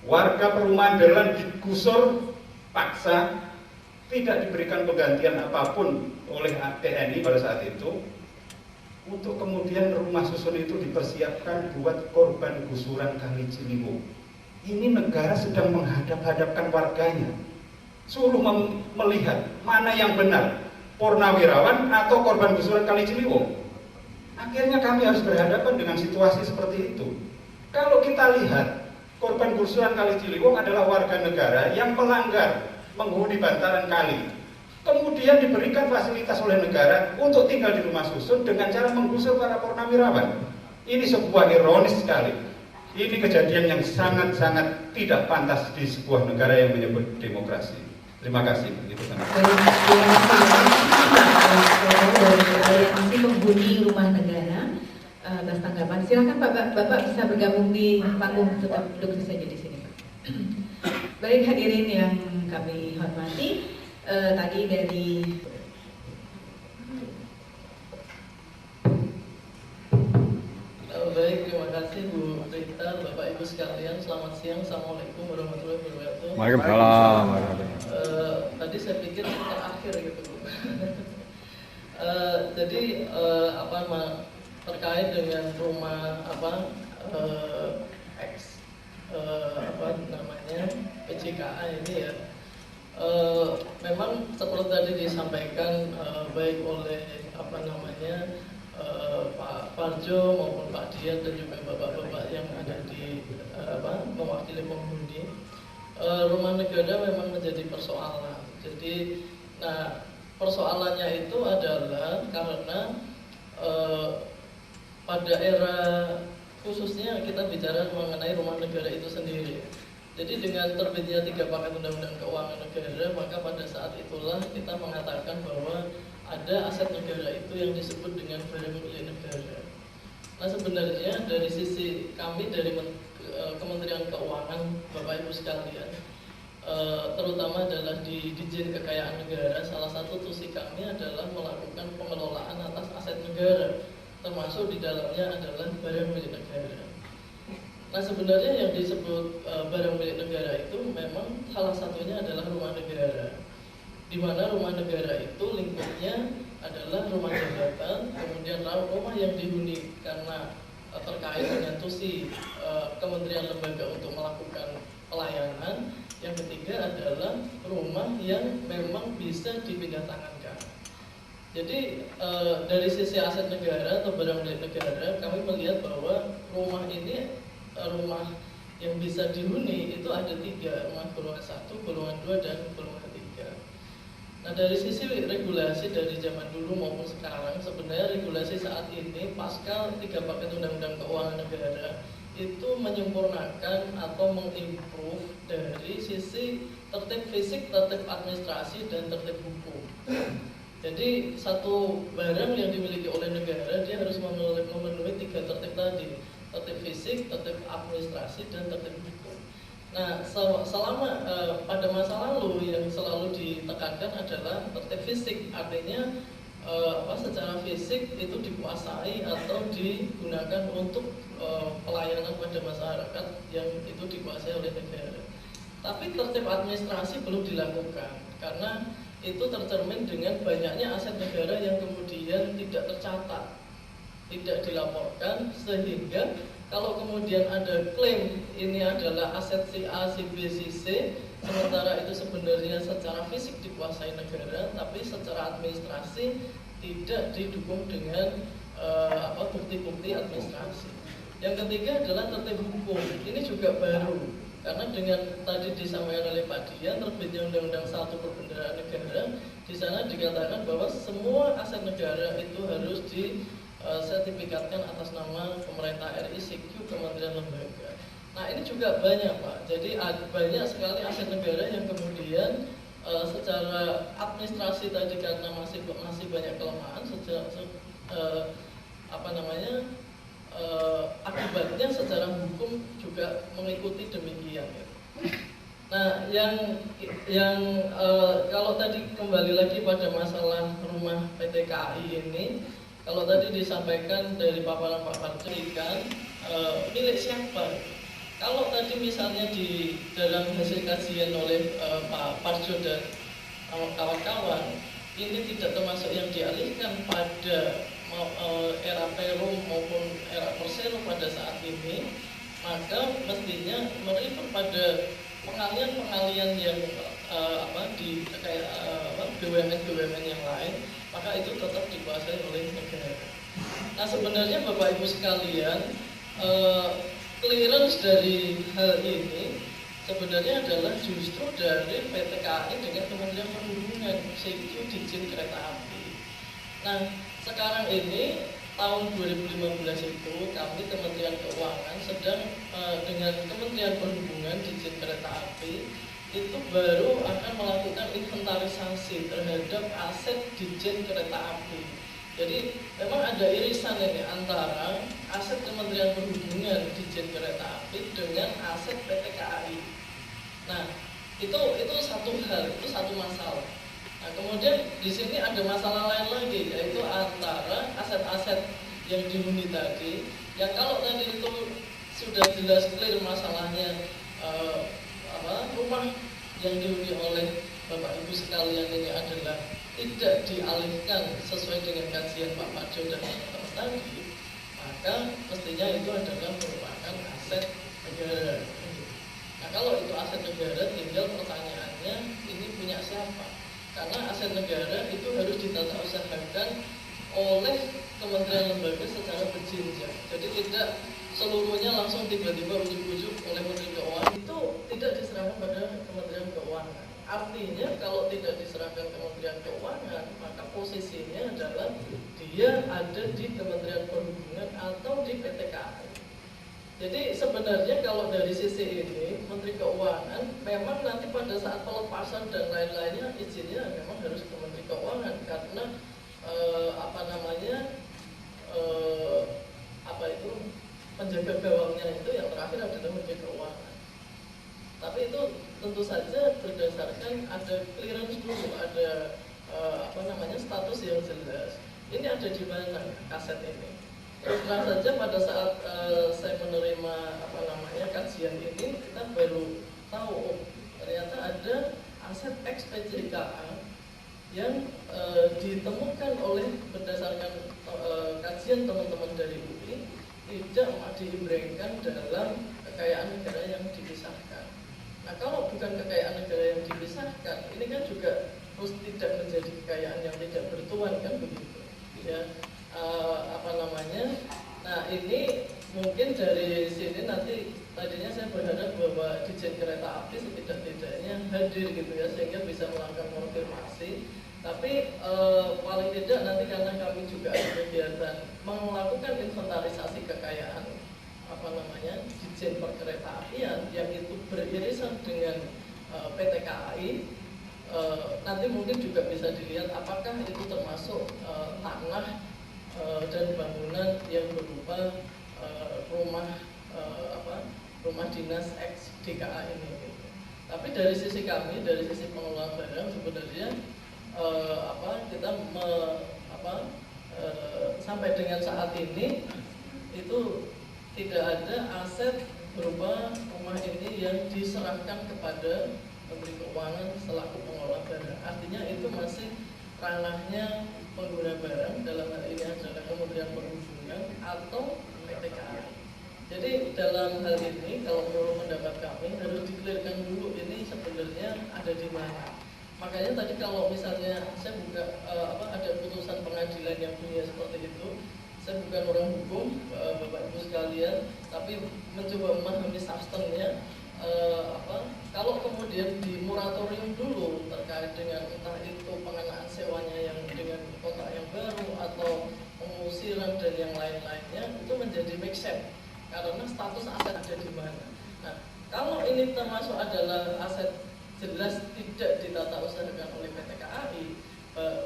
Warga perumahan Berlan digusur paksa, tidak diberikan penggantian apapun oleh TNI pada saat itu. Untuk kemudian rumah susun itu dipersiapkan buat korban gusuran Kali Ciliwung. Ini negara sedang menghadap-hadapkan warganya. Suruh melihat mana yang benar, Purnawirawan atau korban gusuran Kali Ciliwung. Akhirnya kami harus berhadapan dengan situasi seperti itu. Kalau kita lihat, korban gusuran Kali Ciliwung adalah warga negara yang melanggar menghuni bantaran kali. Kemudian diberikan fasilitas oleh negara untuk tinggal di rumah susun dengan cara menggusur para purnawirawan. Ini sebuah ironis sekali. Ini kejadian yang sangat-sangat tidak pantas di sebuah negara yang menyebut demokrasi. Terima kasih. Begitu kan. Aliansi Penghuni Rumah Negara, atas tanggapan. Silakan Bapak bisa bergabung di panggung, tetap duduk saja di sini. Baik hadirin yang kami hormati. Tadi dari baik, terima kasih Bu Rita, Bapak Ibu sekalian, selamat siang, Assalamualaikum warahmatullahi wabarakatuh. Waalaikumsalam. Tadi saya pikir terakhir gitu Bu. Jadi terkait dengan rumah PJKA ini ya. Memang seperti tadi disampaikan baik oleh Pak Parjo maupun Pak Dian dan juga bapak-bapak yang ada di mewakili penghuni, rumah negara memang menjadi persoalan. Jadi, persoalannya itu adalah karena pada era khususnya kita bicara mengenai rumah negara itu sendiri. Jadi dengan terbitnya 3 paket Undang-Undang Keuangan Negara, maka pada saat itulah kita mengatakan bahwa ada aset negara itu yang disebut dengan barang milik negara. Nah sebenarnya dari sisi kami dari Kementerian Keuangan, Bapak Ibu sekalian, terutama adalah di Ditjen Kekayaan Negara, salah satu tusi kami adalah melakukan pengelolaan atas aset negara, termasuk di dalamnya adalah barang milik negara. Nah sebenarnya yang disebut barang milik negara itu memang salah satunya adalah rumah negara, di mana rumah negara itu lingkupnya adalah rumah jabatan, kemudian rumah yang dihuni karena terkait dengan tusi kementerian lembaga untuk melakukan pelayanan. Yang ketiga adalah rumah yang memang bisa dipindah tangankan. Jadi dari sisi aset negara atau barang milik negara, kami melihat bahwa rumah ini, rumah yang bisa dihuni itu ada 3, rumah golongan 1, golongan 2, dan golongan 3. Nah dari sisi regulasi dari zaman dulu maupun sekarang, sebenarnya regulasi saat ini pasca 3 paket undang-undang keuangan negara itu menyempurnakan atau mengimprove dari sisi tertib fisik, tertib administrasi, dan tertib hukum. Jadi satu barang yang dimiliki oleh negara dia harus memenuhi 3 tertib tadi: tertib fisik, tertib administrasi, dan tertib hukum. Nah selama pada masa lalu yang selalu ditekankan adalah tertib fisik, artinya secara fisik itu dikuasai atau digunakan untuk pelayanan pada masyarakat yang itu dikuasai oleh negara. Tapi tertib administrasi belum dilakukan karena itu tercermin dengan banyaknya aset negara yang kemudian tidak tercatat, tidak dilaporkan, sehingga kalau kemudian ada klaim ini adalah aset si A, si B, si C, sementara itu sebenarnya secara fisik dikuasai negara, tapi secara administrasi tidak didukung dengan bukti-bukti administrasi. Yang ketiga adalah tertib hukum. Ini juga baru karena dengan tadi disampaikan oleh Pak Dian, terbitnya Undang-Undang 1 Perbendaharaan Negara, di sana dikatakan bahwa semua aset negara itu harus disertifikatkan atas nama pemerintah RI, SIQ, Kementerian Lembaga. Nah ini juga banyak Pak, jadi banyak sekali aset negara yang kemudian secara administrasi tadi karena masih banyak kelemahan, akibatnya secara hukum juga mengikuti demikian. Nah kalau tadi kembali lagi pada masalah rumah PT KAI ini, kalau tadi disampaikan dari paparan Pak Parjo kan milik siapa? Kalau tadi misalnya di dalam hasil kajian oleh Pak Parjo dan kawan-kawan, ini tidak termasuk yang dialihkan pada era Perum maupun era Persero pada saat ini, maka mestinya merefer pada pengalian-pengalian yang di BUMN yang lain, maka itu tetap dikuasai oleh negara. Nah sebenarnya Bapak Ibu sekalian, clearance dari hal ini sebenarnya adalah justru dari PT KAI dengan Kementerian Perhubungan, SIQ, Ditjen Kereta Api. Nah sekarang ini tahun 2015 itu kami Kementerian Keuangan sedang dengan Kementerian Perhubungan, Ditjen Kereta Api itu baru akan melakukan inventarisasi terhadap aset Ditjen Kereta Api. Jadi memang ada irisan ini antara aset Kementerian Perhubungan, Ditjen Kereta Api dengan aset PT KAI. Nah itu satu hal, itu satu masalah. Nah kemudian di sini ada masalah lain lagi, yaitu antara aset-aset yang dihuni tadi, yang kalau tadi itu sudah jelas clear masalahnya, rumah yang dihuni oleh Bapak Ibu sekalian ini adalah tidak dialihkan sesuai dengan kajian Pak Parjo dan teman-teman tadi, maka mestinya itu adalah merupakan aset negara. Nah kalau itu aset negara, tinggal pertanyaannya ini punya siapa? Karena aset negara itu harus ditata usahakan oleh kementerian lembaga secara berjenjang. Jadi tidak seluruhnya langsung tiba-tiba ujuk-ujuk oleh Menteri Keuangan, itu tidak diserahkan pada Kementerian Keuangan. Artinya kalau tidak diserahkan Kementerian Keuangan, maka posisinya adalah dia ada di Kementerian Perhubungan atau di PT KAI. Jadi sebenarnya kalau dari sisi ini Menteri Keuangan memang nanti pada saat pelepasan dan lain-lainnya izinnya memang harus ke Menteri Keuangan karena menjaga gawangnya itu yang terakhir adalah Menteri Keuangan. Tapi itu tentu saja berdasarkan ada clearance dulu, ada status yang jelas. Ini ada di mana aset ini? Terus terang saja pada saat saya menerima kajian ini, kita baru tahu ternyata ada aset ex PJKA yang ditemukan oleh berdasarkan kajian teman-teman dari UI tidak diimbrengkan dalam kekayaan negara yang dipisahkan. Nah, kalau bukan kekayaan negara yang dipisahkan, ini kan juga terus tidak menjadi kekayaan yang tidak bertuan, kan begitu ya. Nah, ini mungkin dari sini nanti tadinya saya berharap bahwa Ditjen Kereta Api setidak-tidaknya hadir gitu ya, sehingga bisa melakukan konfirmasi. Tapi paling tidak nanti karena kami juga ada kegiatan melakukan inventarisasi kekayaan Ditjen Perkeretaapian yang itu beririsan dengan PT KAI, nanti mungkin juga bisa dilihat apakah itu termasuk tanah dan bangunan yang berupa rumah dinas ex DKA ini gitu. Tapi dari sisi kami, dari sisi pengelola barang sebenarnya kita sampai dengan saat ini itu tidak ada aset berupa rumah ini yang diserahkan kepada Menteri Keuangan selaku pengelola barang. Artinya itu masih ranahnya pengguna barang, dalam hal ini adalah Kementerian Perhubungan atau PT KAI. Jadi dalam hal ini kalau menurut pendapat kami harus dikelirkan dulu ini sebenarnya ada di mana. Makanya tadi kalau misalnya saya buka ada putusan pengadilan yang bunyi seperti itu, saya bukan orang hukum, Bapak Ibu sekalian, tapi mencoba memahami substansinya. Kalau kemudian di moratorium dulu terkait dengan entah itu pengenaan sewanya yang dengan kontrak yang baru atau pengusiran dan yang lain-lainnya, itu menjadi make sense karena status aset ada di mana. Nah, kalau ini termasuk adalah aset jelas tidak ditata usahakan oleh PT KAI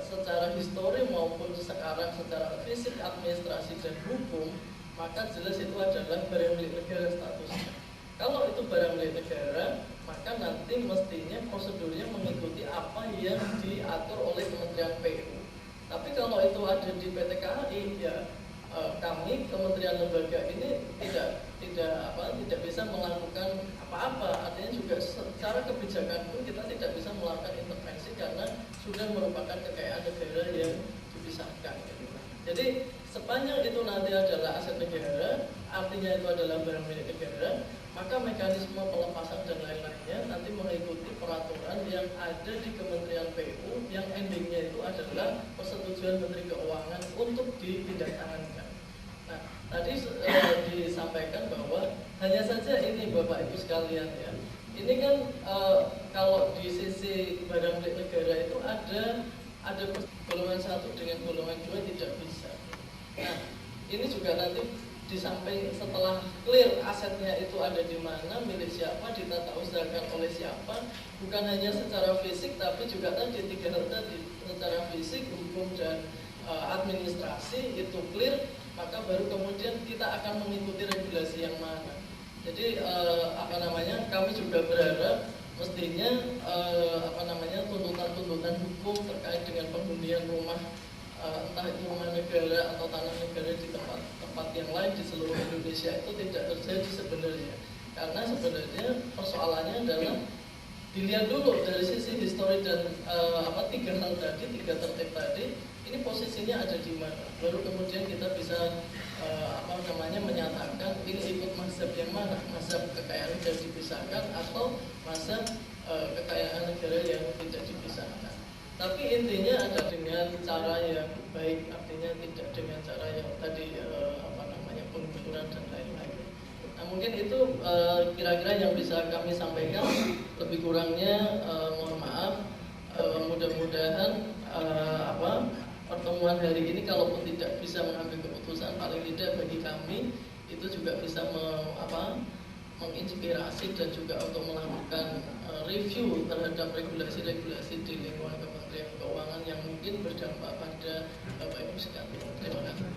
secara histori maupun sekarang secara fisik, administrasi dan hukum, maka jelas itu adalah barang milik negara statusnya. Kalau itu barang milik negara, maka nanti mestinya prosedurnya mengikuti apa yang diatur oleh Kementerian PU. Tapi kalau itu ada di PT KAI, ya kami Kementerian Lembaga ini tidak bisa melakukan apa-apa. Artinya juga secara kebijakan pun kita tidak bisa melakukan intervensi karena sudah merupakan kekayaan negara yang dipisahkan. Jadi sepanjang itu nanti adalah aset negara, artinya itu adalah barang milik negara, maka mekanisme pelepasan dan lain-lainnya nanti mengikuti peraturan yang ada di Kementerian PU yang endingnya itu adalah persetujuan Menteri Keuangan untuk dipindahtangankan. Nah, tadi disampaikan bahwa hanya saja ini Bapak Ibu sekalian ya, ini kan kalau di sisi barang milik negara itu ada golongan 1 dengan golongan 2 tidak bisa. Nah, ini juga nanti di samping setelah clear asetnya itu ada di mana, milik siapa, ditata usahakan oleh siapa, bukan hanya secara fisik tapi juga tadi 3 hal tadi, secara fisik, hukum dan administrasi itu clear, maka baru kemudian kita akan mengikuti regulasi yang mana. Jadi kami juga berharap mestinya tuntutan-tuntutan hukum terkait dengan penghunian rumah, entah itu rumah negara atau tanah negara di tempat yang lain di seluruh Indonesia itu tidak terjadi sebenarnya. Karena sebenarnya persoalannya adalah dilihat dulu dari sisi histori dan 3 hal tadi, 3 tertib tadi, ini posisinya ada di mana. Baru kemudian kita bisa menyatakan ini ikut mazhab yang mana, mazhab kekayaan negara dipisahkan atau mazhab kekayaan negara yang tidak dipisahkan. Tapi intinya ada dengan cara yang baik, artinya tidak dengan cara yang tadi penggusuran dan lain-lain. Nah, mungkin itu kira-kira yang bisa kami sampaikan. Lebih kurangnya mohon maaf. Mudah-mudahan pertemuan hari ini kalaupun tidak bisa mengambil keputusan, paling tidak bagi kami itu juga bisa menginspirasi dan juga untuk melakukan review terhadap regulasi-regulasi di lingkungan Kementerian Keuangan yang mungkin berdampak pada Bapak Ibu sekalian. Terima kasih.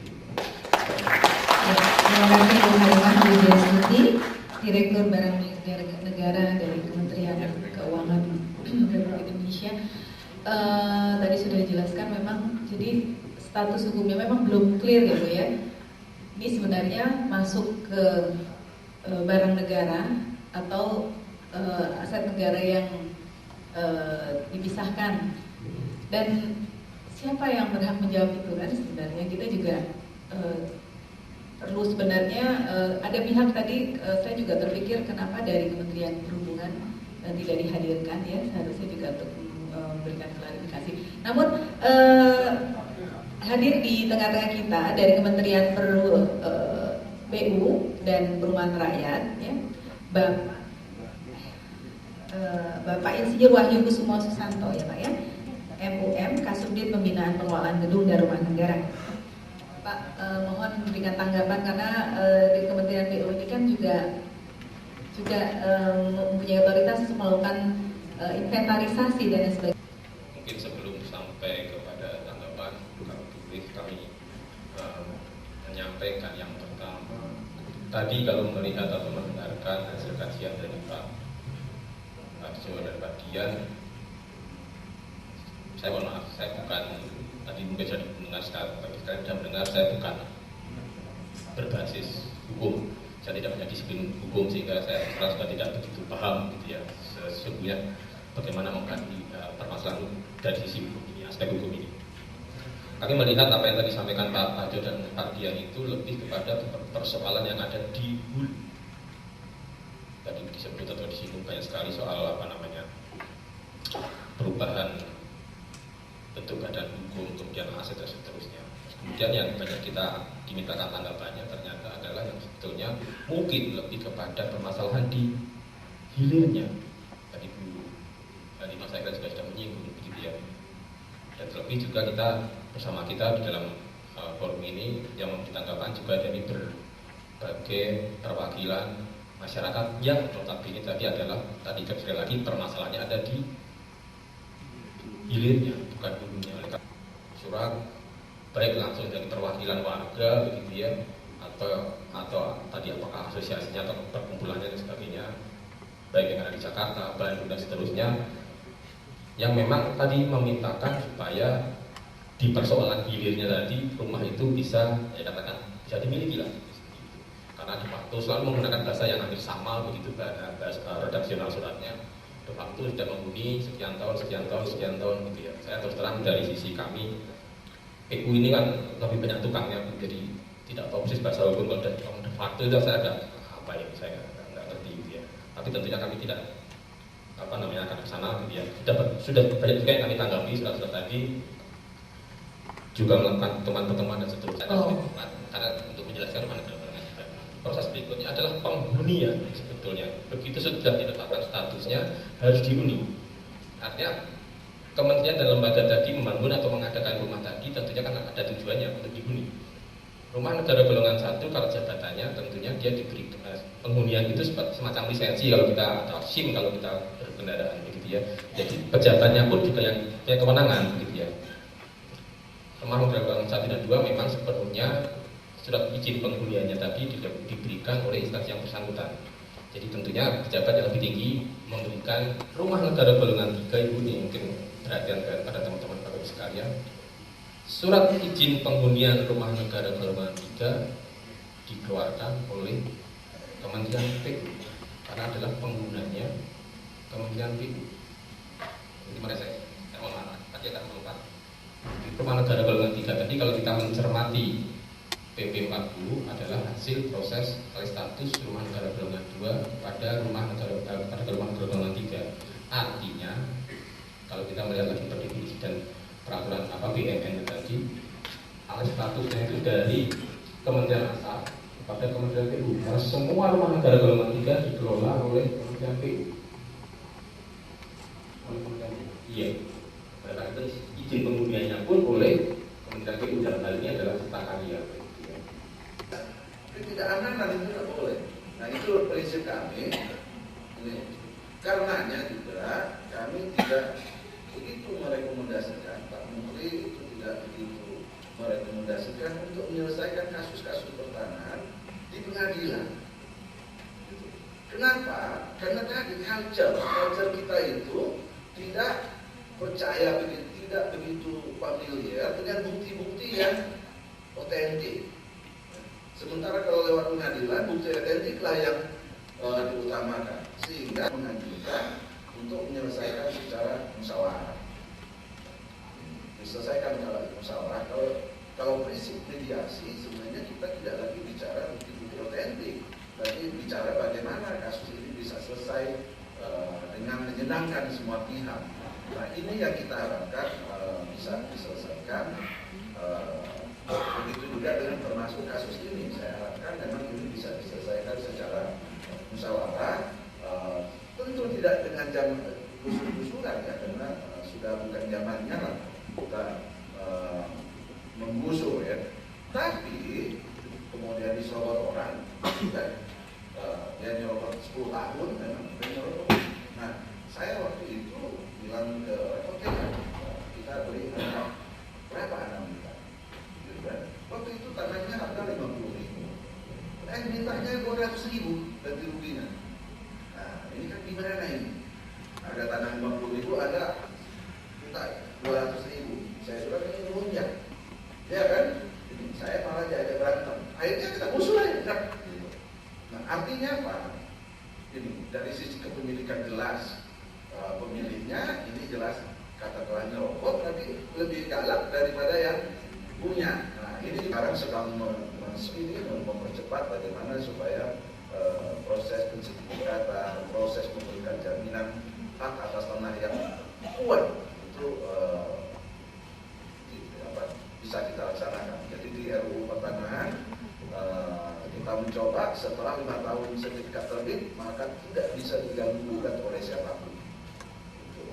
Terima kasih Bu Harimah Widiastuti, Direktur Barang Milik Negara dari Kementerian Keuangan Republik Indonesia. Tadi sudah dijelaskan memang, jadi status hukumnya memang belum clear ya Bu ya. Ini sebenarnya masuk ke barang negara atau aset negara yang dipisahkan, dan siapa yang berhak menjawab itu kan sebenarnya kita juga perlu sebenarnya ada pihak tadi saya juga terpikir kenapa dari Kementerian Perhubungan tidak dihadirkan ya, seharusnya juga untuk memberikan klarifikasi. Namun hadir di tengah-tengah kita dari Kementerian PU dan Perumahan Rakyat ya, Bapak Insinyur Wahyu Kusumo Susanto ya Pak ya, MUM Kasubdit Pembinaan Pengelolaan Gedung dan Rumah Negara. Pak mohon memberikan tanggapan karena di Kementerian PU ini kan juga mempunyai otoritas untuk melakukan inventarisasi dan sebagainya. Mungkin sebelum sampai kepada tanggapan, kalau boleh kami menyampaikan yang pertama. Tadi kalau melihat atau mendengarkan hasil kajian dari Pak Arjo dan Pak Dian, saya mohon maaf, saya bukan, tadi mungkin sudah mendengar sekali, bagi kalian sudah mendengar, saya bukan berbasis hukum, saya tidak punya disiplin hukum sehingga saya merasa tidak begitu paham gitu ya sesungguhnya bagaimana mengkaji permasalahan dari sisi hukum ini, aspek hukum ini. Kami melihat apa yang tadi disampaikan Pak Arjo dan Pak Dian itu lebih kepada persoalan yang ada di hulu. Tadi disebut atau disinggung banyak sekali soal perubahan bentuk badan hukum, kemudian aset dan seterusnya. Kemudian yang banyak kita dimintakan tanggapannya ternyata adalah yang sebetulnya mungkin lebih kepada permasalahan di hilirnya. Tadi Bu Harimah saya juga sudah menyinggung begitu ya. Dan terlebih juga kita bersama kita di dalam forum ini yang ditanggapan juga dari berbagai perwakilan masyarakat yang notabene tadi adalah tadi sekali lagi permasalahannya ada di hilirnya bukan hulunya. Oleh surat baik langsung dari perwakilan warga begitu ya, atau tadi apakah asosiasinya atau perkumpulannya dan sebagainya, baik yang ada di Jakarta, Bandung dan seterusnya, yang memang tadi memintakan supaya di persoalan hilirnya tadi rumah itu bisa katakan bisa dimiliki lah. Karena di waktu selalu menggunakan bahasa yang hampir sama begitu bahasa redaksional suratnya. De facto sudah menghuni sekian tahun gitu ya. Saya terus terang dari sisi kami PU ini kan lebih banyak tukangnya, jadi tidak tahu persis bahasa hukum. Kalau de facto itu saya agak saya nggak ngerti gitu ya. Tapi tentunya kami tidak akan ke sana gitu ya. Sudah banyak juga yang kami tanggapi surat-surat tadi, juga melakukan pertemuan dan seterusnya. Karena untuk menjelaskan proses berikutnya adalah penghunian sebetulnya. Begitu sudah ditetapkan statusnya harus dihuni. Artinya kementerian dan lembaga tadi membangun atau mengadakan rumah tadi tentunya kan ada tujuannya untuk dihuni. Rumah negara golongan 1 kalau jabatannya tentunya dia diberi penghunian itu semacam lisensi kalau kita atau SIM kalau kita berkendaraan begitu ya. Jadi pejabatnya pun juga yang punya kewenangan gitu ya. Rumah negara golongan 1 dan 2 memang sepenuhnya surat izin penghuniannya tadi diberikan oleh instansi yang bersangkutan. Jadi tentunya pejabat yang lebih tinggi memberikan rumah negara golongan 3 ini mungkin perhatian pada teman-teman Bapak sekalian. Surat izin penghunian rumah negara golongan 3 dikeluarkan oleh Kementerian PU karena adalah penggunanya Kementerian PU. Gimana saya mohon maaf, tadi akan melupa. Rumah negara golongan 3 tadi kalau kita mencermati PP 40 adalah hasil proses alih status rumah negara golongan 2 pada rumah negara golongan 3. Artinya kalau kita melihat lagi perdefinisi dan peraturan BMN tadi, alih statusnya itu dari Kementerian Asal kepada Kementerian PU. Karena semua rumah negara golongan 3 dikelola oleh Kementerian PU. Iya. Karena itu izin penghuniannya pun oleh Kementerian PU dalam hal ini adalah Cipta Karya. Ketidakamanan itu tidak boleh. Nah itu prinsip kami. Karenanya juga kami tidak begitu merekomendasikan, Pak Menteri itu tidak begitu merekomendasikan untuk menyelesaikan kasus-kasus pertanahan pengadilan. Kenapa? Karena tadi culture kita itu tidak percaya, tidak begitu familiar dengan bukti-bukti yang otentik. Sementara kalau lewat pengadilan, bukti otentiklah yang diutamakan, sehingga mengajukan untuk menyelesaikan secara musyawarah. Diselesaikan kalau musyawarah. Kalau prinsip mediasi, sebenarnya kita tidak lagi bicara bukti-bukti otentik, tapi bicara bagaimana kasus ini bisa selesai dengan menyenangkan semua pihak. Nah, ini yang kita harapkan bisa diselesaikan. Begitu juga dengan termasuk kasus ini, saya harapkan memang ini bisa diselesaikan secara musyawarah. Tentu tidak dengan jam gusur-gusuran ya, karena sudah bukan zamannya lah kita menggusur ya. Tapi kemudian disorot orang, dan dia nyerobot 10 tahun memang nyerobot. Nah, saya waktu itu bilang ke reporter, kita beri berapa anak kita? Gitu kan? Waktu itu tanahnya harga 50.000, mintanya 200.000 ganti ruginya. Nah, ini kan gimana ini? Harga tanah 50.000 ada minta 200.000. Saya bilang ini melunjak, ya kan? Saya malah diajak berantem. Akhirnya kita musuh aja. Nah, artinya apa? Ini dari sisi kepemilikan jelas, pemiliknya ini jelas katakanlah nyerobot, tapi lebih galak daripada yang punya. Nah, ini sekarang sedang mempercepat bagaimana supaya proses pensertifikatan, proses memberikan jaminan hak atas tanah yang kuat itu bisa kita laksanakan. Jadi di RUU Pertanahan kita mencoba setelah 5 tahun sertifikat terbit maka tidak bisa diganggu gugat oleh siapapun,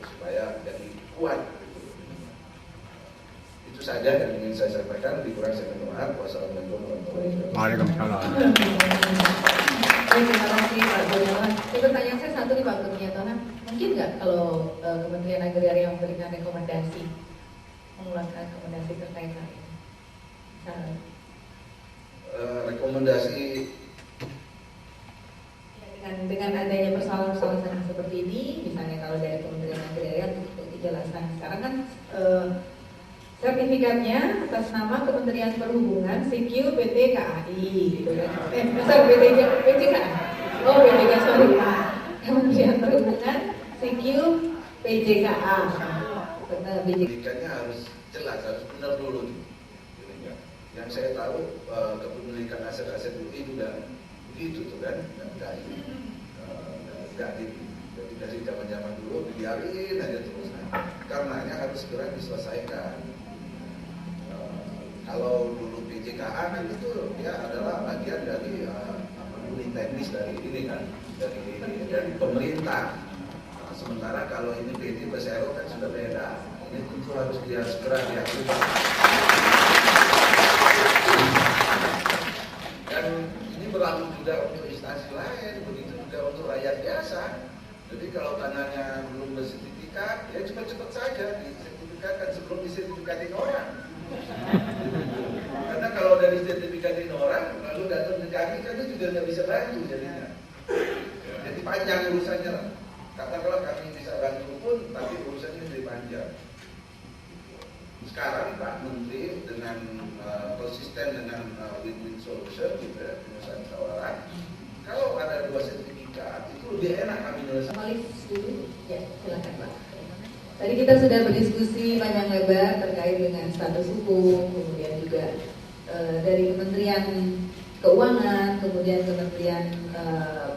supaya jadi kuat. Itu saja yang ingin saya sampaikan. Lebih kurang saya minta maaf. Wassalamualaikum warahmatullahi wabarakatuh. Waalaikumsalam. Terima kasih Pak Gunawan. Pertanyaan saya satu nih Pak Gubernur, mungkin nggak kalau Kementerian Agraria memberikan rekomendasi, mengeluarkan rekomendasi terkait hal ini? Rekomendasi dengan adanya persoalan-persoalan seperti ini, misalnya kalau dari Kementerian Agraria untuk dijelaskan sekarang kan sertifikatnya atas nama Kementerian Perhubungan CQ PT KAI gitu kan. PJKA. Oh, PJK, sorry Pak. Kementerian Perhubungan CQ PJKA. Kepemilikannya harus jelas, harus benar dulu. Yang saya tahu kepemilikan aset-aset itu udah begitu tuh kan, nggak jadi dari zaman dulu dibiarin aja terus. Nah, karenanya harus segera diselesaikan. Kalau dulu PJKA kan itu dia adalah bagian dari unit teknis dari ini kan, dari pemerintah. Nah, sementara kalau ini PT Persero kan sudah beda. Ini tentu harus dia segera diatur. Dan ini berlaku juga untuk instansi lain, begitu juga untuk rakyat biasa. Jadi kalau tanahnya belum bersertifikat, ya cepat-cepat saja disertifikatkan sebelum disertifikatin orang. Karena kalau dari sertifikatin orang, lalu datang ke kami, kan itu juga nggak bisa bantu jadinya. Jadi panjang urusannya. Katakanlah kami bisa bantu pun, tapi urusannya lebih panjang. Sekarang Pak Menteri dengan konsisten dengan win-win solution gitu ya, penyelesaian musyawarah. Kalau ada 2 sertifikat itu lebih enak kami menyelesaikan. Ya, silakan Pak. Tadi kita sudah berdiskusi panjang lebar terkait dengan status hukum, kemudian juga dari Kementerian Keuangan, kemudian Kementerian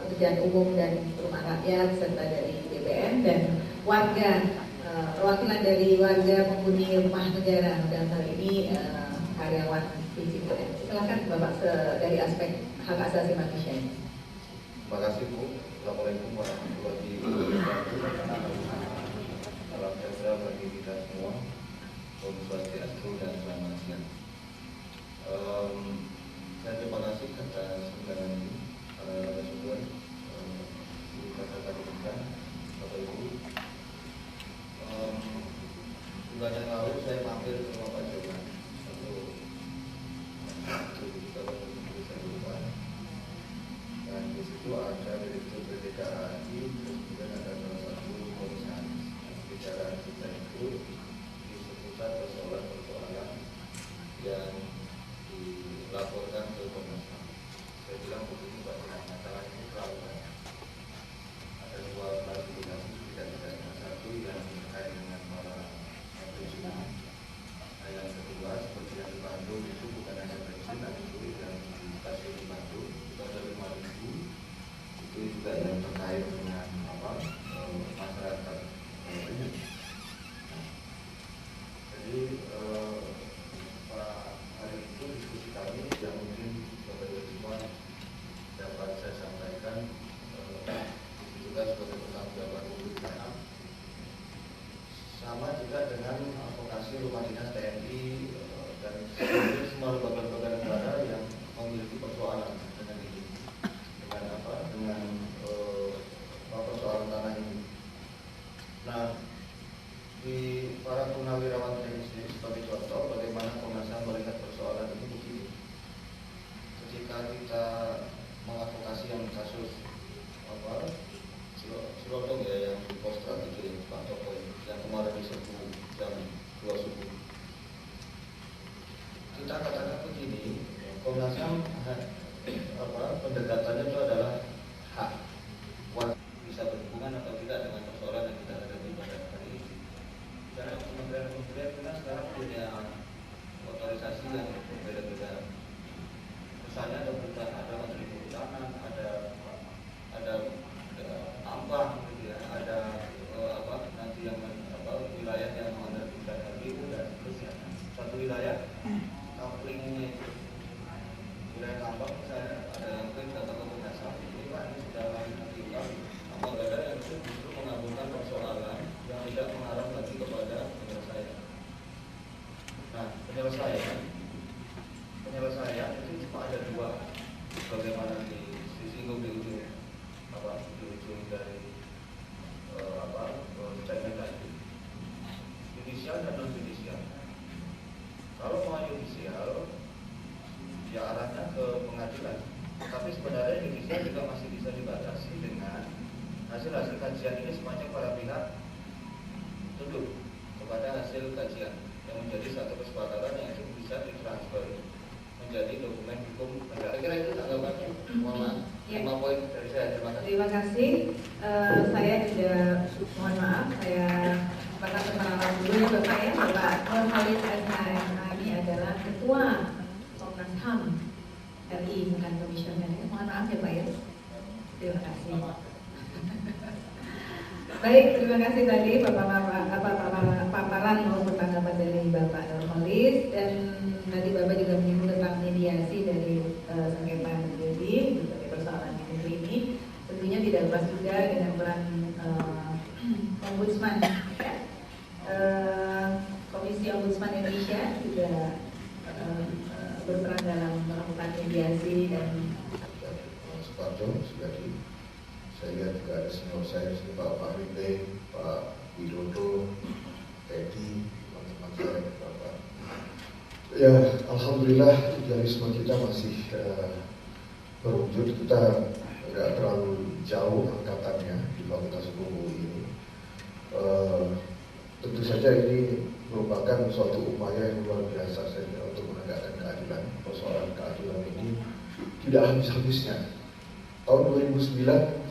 Pekerjaan Umum dan Perumahan Rakyat, serta dari BPN dan warga. Perwakilan dari warga penghuni rumah negara dalam hal ini karyawan PJKA. Silakan Bapak dari aspek hak asasi manusia. Terima kasih Bu. Assalamualaikum warahmatullahi wabarakatuh. Salam sejahtera bagi kita semua. Om Swastiastu dan selamat siang. Saya terima kasih atas undangan ini para narasumber di kata kita, Bapak Ibu. Bulan yang lalu saya mampir ke rumah Pak Jonan untuk kita berbicara lupa. itu ada Direktur PDKAI, kemudian ada salah satu komisaris. Pembicaraan kita itu di seputar persoalan-persoalan yang dilaporkan ke Komnas HAM. Saya bilang begini, Pak, masalah ini terlalu banyak. Ada dua klarifikasi tidak. Satu yang terkait dengan para perizinan. Yang kedua, seperti yang di Bandung itu bukan hanya perizinan, itu yang di stasiun di Bandung itu ada 5.000. Itu juga yang terkait dengan masyarakat ini. Jadi hari itu diskusi kami yang mungkin Bapak Ibu semua dapat saya sampaikan juga sebagai penanggung jawab publik sama juga dengan advokasi rumah dinas TNI dan semua lembaga-lembaga negara yang memiliki persoalan dengan ini, dengan persoalan tanah ini. Nah, di para purnawirawan TNI sendiri sebagai contoh bagaimana Komnas HAM melihat persoalan ini begini. Ketika kita mengadvokasi yang kasus Cilodong ya, yang di pos strategi Pak Toko yang kemarin diserbu jam 2 subuh. Kita katakan begini, Komnas HAM pendekatannya itu adalah hak bisa berhubungan atau tidak dengan persoalan yang kita hadapi pada hari ini. Karena kementerian-kementerian kita sekarang punya otorisasi yang berbeda-beda. Misalnya ada Menteri Kehutanan, ada tambang, gitu ya, ada nanti yang wilayah yang menerbitkan RPU dan seterusnya. Satu wilayah couplingnya itu wilayah tambang misalnya ada yang mungkin data Komnas HAM ini Pak, ini sudah nanti tambang daerah yang itu justru mengabulkan persoalan yang tidak mengarah lagi kepada penyelesaian. Nah, penyelesaian itu cuma ada dua, bagaimana disinggung di ujung dari statement tadi, judicial dan non judicial. Kalau mau judicial, ya arahnya ke pengadilan. Tapi sebenarnya judicial juga masih bisa dibatasi dengan hasil-hasil kajian ini semacam para pihak tunduk kepada hasil kajian yang menjadi satu kesepakatan yang itu bisa ditransfer menjadi dokumen hukum negara. Kira itu tanggapannya. Mohon maaf. 5 poin dari saya. Terima kasih. Terima kasih. Saya juga mohon maaf, saya bakat perkenalan dulu ya Bapak ya. Bapak Nurholis SHMA ini adalah Ketua Komnas HAM RI, bukan komisioner. Mohon maaf ya Pak ya. Terima kasih. Baik, terima kasih tadi paparan maupun tanggapan dari Bapak Nurholis, dan tadi Bapak juga menyinggung tentang mediasi dari sengketa menjadi berbagai persoalan di negeri ini. Tentunya tidak lepas juga dengan peran Ombudsman. Komisi Ombudsman Indonesia juga berperan dalam melakukan mediasi dan saya lihat juga ada senior saya seperti Pak Fahride, Pak Widodo, Teddy, teman-teman saya, Bapak. Ya, alhamdulillah idealisme kita masih berwujud. Kita tidak terlalu jauh angkatannya di Fakultas Hukum UI ini. Tentu saja ini merupakan suatu upaya yang luar biasa saya kira untuk menegakkan keadilan. Persoalan keadilan ini tidak habis-habisnya. Tahun 2009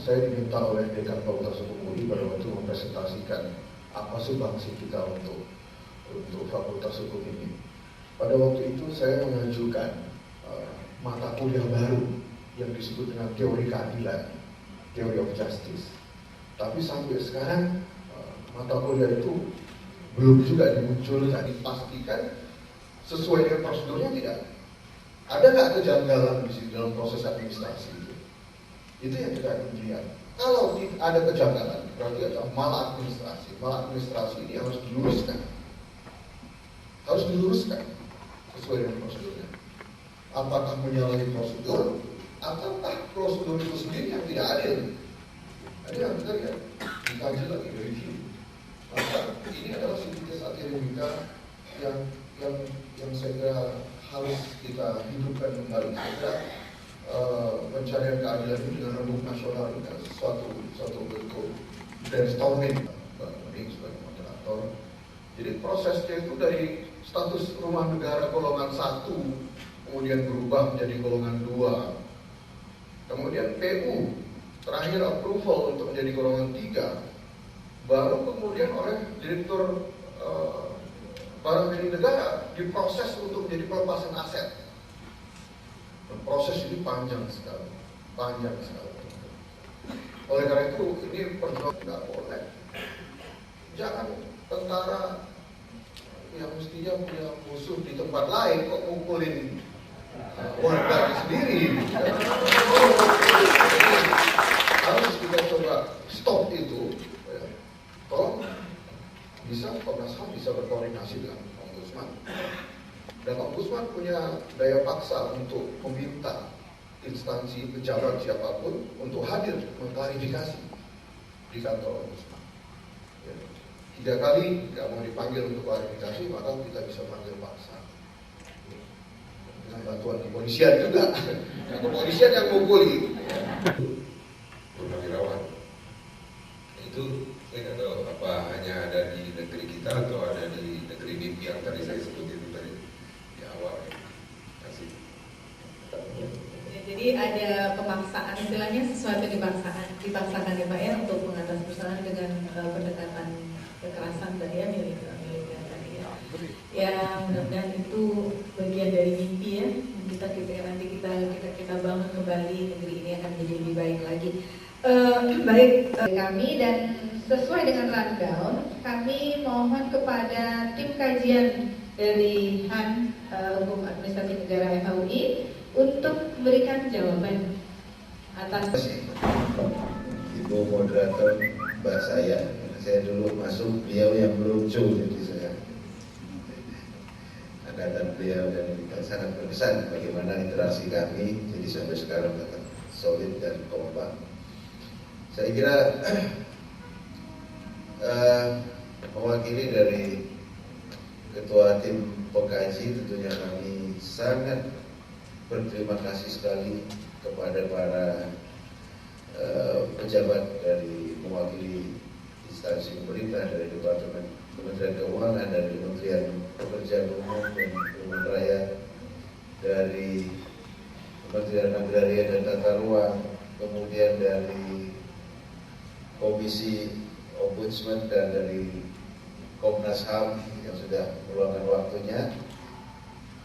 saya diminta oleh Dekan Fakultas Hukum UI pada waktu mempresentasikan apa sumbangsi kita untuk Fakultas Hukum ini. Pada waktu itu saya mengajukan mata kuliah baru yang disebut dengan teori keadilan, theory of justice. Tapi sampai sekarang mata kuliah itu belum juga dimunculkan, dipastikan sesuai dengan prosedurnya tidak. Ada nggak kejanggalan di sini dalam proses administrasi itu? Itu yang kita lihat. Kalau ada kejanggalan, berarti ada maladministrasi. Maladministrasi ini harus diluruskan. Harus diluruskan sesuai dengan prosedurnya. Apakah menyalahi prosedur, ataukah prosedur itu sendiri yang tidak adil? Ini yang kita lihat, dikaji lagi, review. Maka ini adalah sivitas akademika yang saya kira harus kita hidupkan kembali. Saya kira pencarian keadilan ini dengan rembuk nasional ini adalah suatu bentuk brainstorming sebagai moderator. Jadi prosesnya itu dari status rumah negara golongan 1 kemudian berubah menjadi golongan 2, kemudian PU terakhir approval untuk menjadi golongan 3, baru kemudian oleh Direktur Barang Milik Negara diproses untuk menjadi pelepasan aset. Dan proses ini panjang sekali. Oleh karena itu ini perjuangan tidak boleh. Jangan tentara yang mestinya punya musuh di tempat lain kok mukulin warga sendiri. Harus kita coba stop itu. Tolong bisa Komnas HAM bisa berkoordinasi dengan Ombudsman. Dan Ombudsman punya daya paksa untuk meminta instansi pejabat siapapun untuk hadir mengklarifikasi di kantor Ombudsman. 3 kali nggak mau dipanggil untuk klarifikasi, maka kita bisa panggil paksa dengan bantuan kepolisian juga. Nah, kepolisian yang mukuli Purnawirawan itu saya nggak tahu apa hanya ada di negeri kita atau ada di negeri mimpi yang tadi saya sebut itu tadi di awal. Ya, jadi ada pemaksaan, istilahnya sesuatu dipaksakan ya Pak ya untuk mengatasi persoalan dengan pendekatan kekerasan tadi ya militer tadi ya. Ya mudah-mudahan itu bagian dari mimpi ya. Kita bangun kembali negeri ini akan menjadi lebih baik lagi. Baik kami dan sesuai dengan rundown kami mohon kepada tim kajian dari HAN Hukum Administrasi Negara FHUI untuk memberikan jawaban atas Ibu moderator Mbak saya dulu masuk beliau yang melucu, jadi saya angkatan beliau dan sangat berkesan bagaimana interaksi kami, jadi sampai sekarang tetap solid dan kompak. Saya kira mewakili dari Ketua Tim Pengkaji tentunya kami sangat berterima kasih sekali kepada para pejabat dari mewakili instansi pemerintah, dari Departemen Kementerian Keuangan, dari Kementerian Pekerjaan Umum dan Perumahan Rakyat, dari Kementerian Agraria dan Tata Ruang, kemudian dari Komisi Ombudsman dan dari Komnas HAM yang sudah meluangkan waktunya.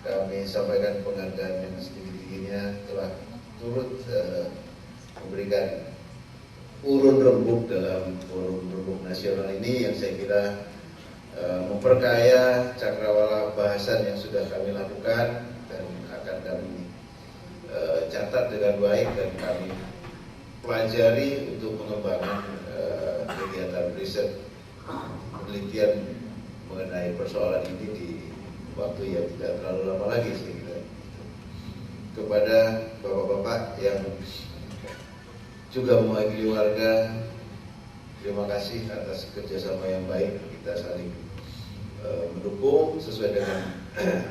Kami sampaikan penghargaan yang setinggi-tingginya telah turut memberikan urun rembuk dalam urun rembuk nasional ini yang saya kira memperkaya cakrawala bahasan yang sudah kami lakukan dan akan kami catat dengan baik dan kami pelajari untuk mengembangkan kegiatan riset penelitian mengenai persoalan ini di waktu yang tidak terlalu lama lagi saya kira. Kepada bapak-bapak yang juga mewakili warga, terima kasih atas kerjasama yang baik. Kita saling mendukung sesuai dengan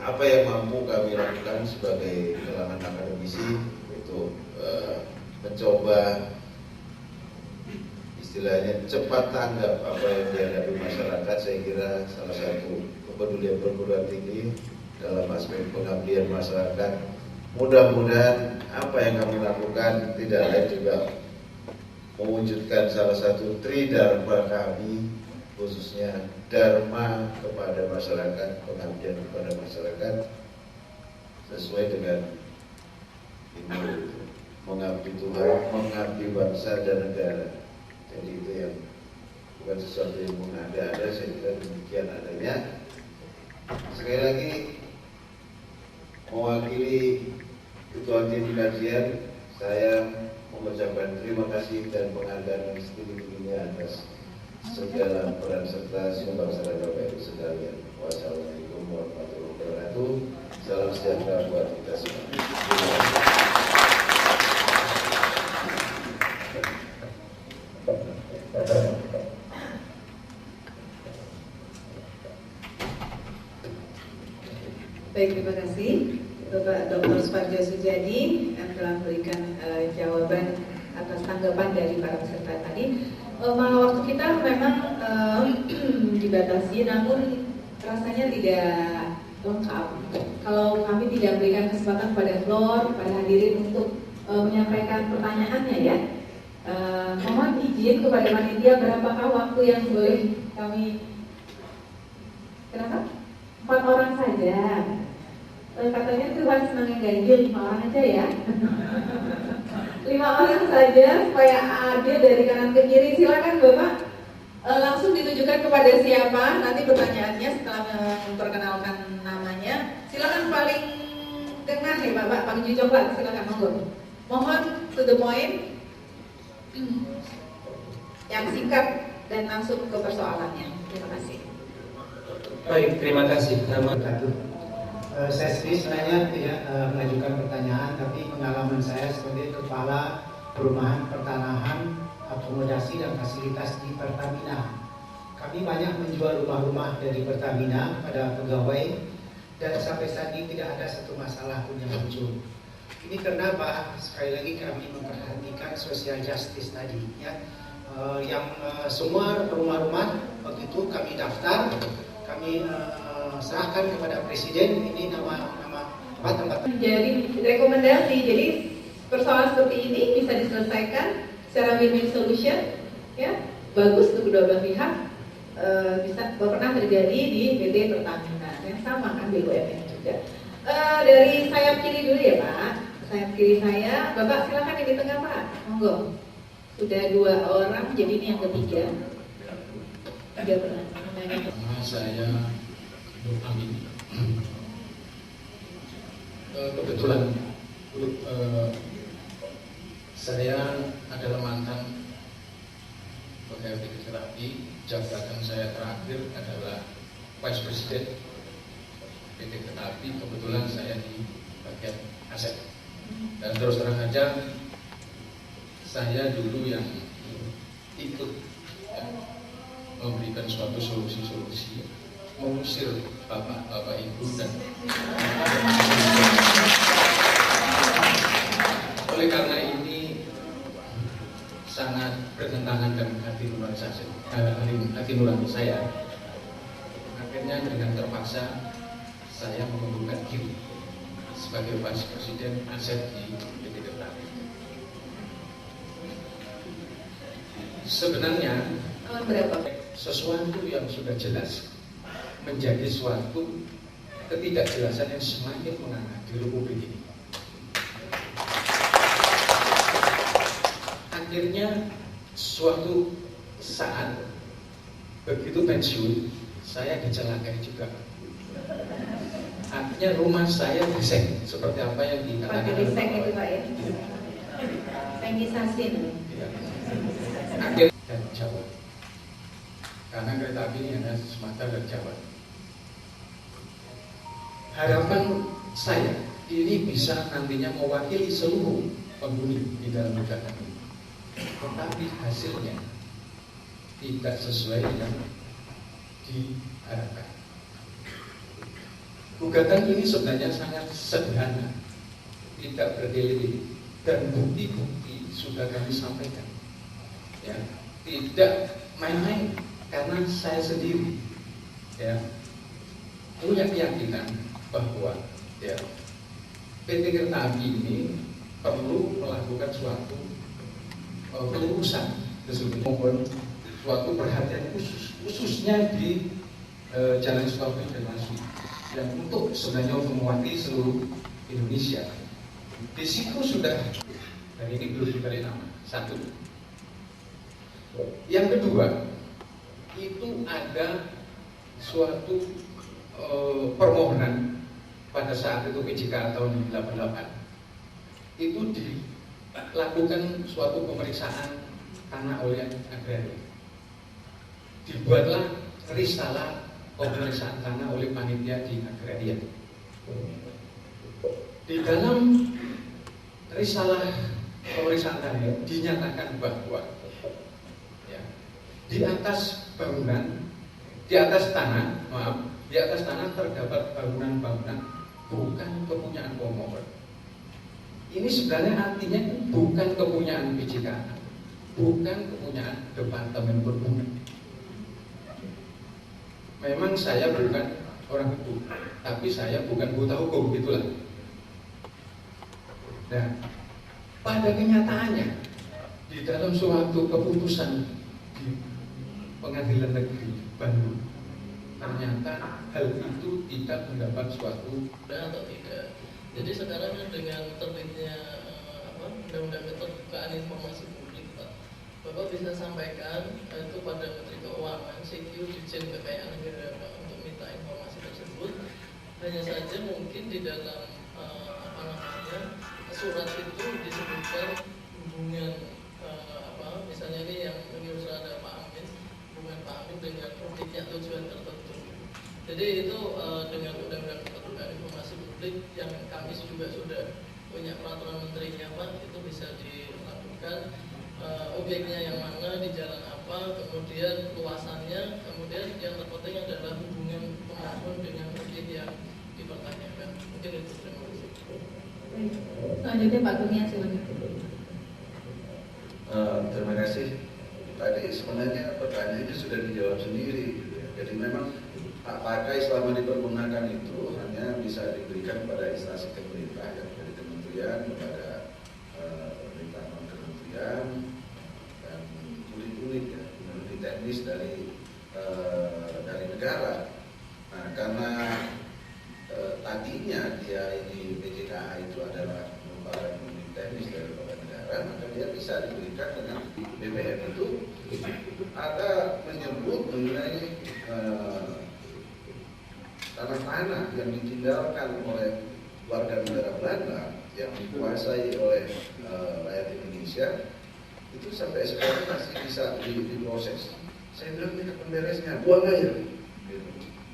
apa yang mampu kami lakukan sebagai kalangan akademisi untuk mencoba istilahnya cepat tanggap apa yang dihadapi masyarakat. Saya kira salah satu kepedulian perguruan tinggi dalam aspek pengabdian masyarakat. Mudah-mudahan apa yang kami lakukan tidak lain juga mewujudkan salah satu tridharma kami, khususnya dharma kepada masyarakat, pengabdian kepada masyarakat sesuai dengan ini, mengabdi Tuhan, mengabdi bangsa dan negara. Jadi itu yang bukan sesuatu yang mengada-ada, saya kira demikian adanya. Sekali lagi mewakili Ketua Tim Kajian, saya mengucapkan terima kasih dan penghargaan yang setinggi-tingginya atas segala peran serta sumbang serta Bapak Ibu sekalian. Wassalamualaikum warahmatullahi wabarakatuh. Salam sejahtera buat kita semua. Baik, terima kasih. Bapak Dr. Suparjo Sujadi yang telah memberikan jawaban atas tanggapan dari para peserta tadi. Waktu kita memang dibatasi, namun rasanya tidak lengkap kalau kami tidak berikan kesempatan pada floor, pada hadirin untuk menyampaikan pertanyaannya ya. Mohon izin kepada panitia berapakah waktu yang boleh kami. Kenapa? 4 orang saja. Katanya Tuhan senang yang ganjil 5 orang aja ya. 5 orang saja supaya adil dari kanan ke kiri. Silakan Bapak langsung ditujukan kepada siapa nanti pertanyaannya setelah memperkenalkan namanya. Silakan paling tengah ya Bapak, paling hijau coklat. Silakan monggo. Mohon to the point, yang singkat dan langsung ke persoalannya. Terima kasih. Baik, terima kasih. Saya sendiri sebenarnya tidak mengajukan pertanyaan, tapi pengalaman saya sebagai kepala perumahan pertanahan, akomodasi dan fasilitas di Pertamina. Kami banyak menjual rumah-rumah dari Pertamina pada pegawai dan sampai saat ini tidak ada satu masalah pun yang muncul. Ini karena Pak, sekali lagi kami memperhatikan social justice tadi ya. Semua rumah-rumah begitu kami daftar, kami serahkan kepada Presiden ini nama tempat. Jadi rekomendasi, jadi persoalan seperti ini bisa diselesaikan secara win-win solution, ya bagus untuk kedua belah pihak. Bisa pernah terjadi di PT Pertamina yang sama kan BUMN juga. Dari sayap kiri dulu ya Pak, sayap kiri saya, Bapak silakan yang di tengah Pak, monggo. Sudah 2 orang, jadi ini yang ketiga. Tiga pertanyaan. Saya Nur Amin. Kebetulan saya adalah mantan pegawai fisioterapi. Jabatan saya terakhir adalah Vice President PT Kereta Api. Kebetulan saya di bagian aset. Dan terus terang aja, saya dulu yang ikut memberikan suatu solusi-solusi mengusir bapak ibu dan oleh karena ini sangat bertentangan dengan hati nurani saya. Akhirnya dengan terpaksa saya mengundurkan diri sebagai Vice President aset di PT Kereta Api. Sebenarnya sesuatu yang sudah jelas menjadi suatu ketidakjelasan yang semakin menganga di Republik ini. Akhirnya suatu saat begitu pensiun, saya dicelakai juga. Akhirnya rumah saya disek seperti apa yang dikatakan. Pakai disek itu Pak ya? Pengisasi namanya. Akhirnya dari Jawa. Karena kereta api ini hanya Sumatera dan Jawa. Harapan saya ini bisa nantinya mewakili seluruh penghuni di dalam negara ini. Tetapi hasilnya tidak sesuai dengan diharapkan. Gugatan ini sebenarnya sangat sederhana, tidak bertele-tele, dan bukti-bukti sudah kami sampaikan. Ya, tidak main-main, karena saya sendiri ya punya keyakinan bahwa ya PT Kereta Api ini perlu melakukan suatu pelurusan mohon suatu perhatian khususnya di Jalan Sukabumi dan Masuk yang untuk sebenarnya untuk mewakili seluruh Indonesia. Di situ sudah, dan ini belum diberi nama. Satu. Yang kedua, itu ada suatu permohonan pada saat itu PJK tahun 88 itu dilakukan suatu pemeriksaan tanah oleh agraria. Dibuatlah risalah pemeriksaan tanah oleh panitia di agraria. Di dalam risalah pemeriksaan tanah dinyatakan bahwa ya, di atas bangunan, di atas tanah terdapat bangunan-bangunan bukan kepunyaan pemohon. Ini sebenarnya artinya bukan kepunyaan BJKA, bukan kepunyaan Departemen Perhubungan. Memang saya bukan orang hukum, tapi saya bukan buta hukum, gitulah. Nah, pada kenyataannya di dalam suatu keputusan di Pengadilan Negeri Bandung, ternyata hal itu tidak mendapat suatu atau tidak. Jadi sekarang dengan terbitnya Undang-Undang Keterbukaan Informasi Publik, Bapak bisa sampaikan itu pada Menteri Keuangan, CQ, Dirjen Kekayaan Negara untuk minta informasi tersebut. Hanya saja mungkin di dalam surat itu disebutkan hubungan misalnya ini yang mengusaha ada Pak Amin, hubungan Pak Amin dengan politiknya tujuan tertentu. Jadi itu dengan Undang-Undang Keterbukaan Informasi Publik yang kami juga sudah punya peraturan menterinya Pak, itu bisa dilakukan objeknya yang mana, di jalan apa, kemudian luasannya, kemudian yang terpenting adalah hubungan pemohon dengan objek yang dipertanyakan. Mungkin itu, terima kasih. Selanjutnya Pak Kurnia, silakan. Terima kasih. Tadi sebenarnya pertanyaan itu sudah dijawab sendiri. Jadi memang hak pakai selama dipergunakan itu hanya bisa diberikan pada instansi pemerintah, ya, dari kementerian kepada pemerintah non kementerian dan unit-unit, ya, unit teknis dari negara. Nah, karena tadinya dia ini BJKA itu adalah merupakan unit teknis daripada negara, maka dia bisa diberikan dengan BPN itu ada menyebut mengenai tanah-tanah yang ditinggalkan oleh warga negara Belanda yang dikuasai oleh rakyat Indonesia itu sampai sekarang masih bisa diproses. Saya bilang ini kapan beresnya, buang aja.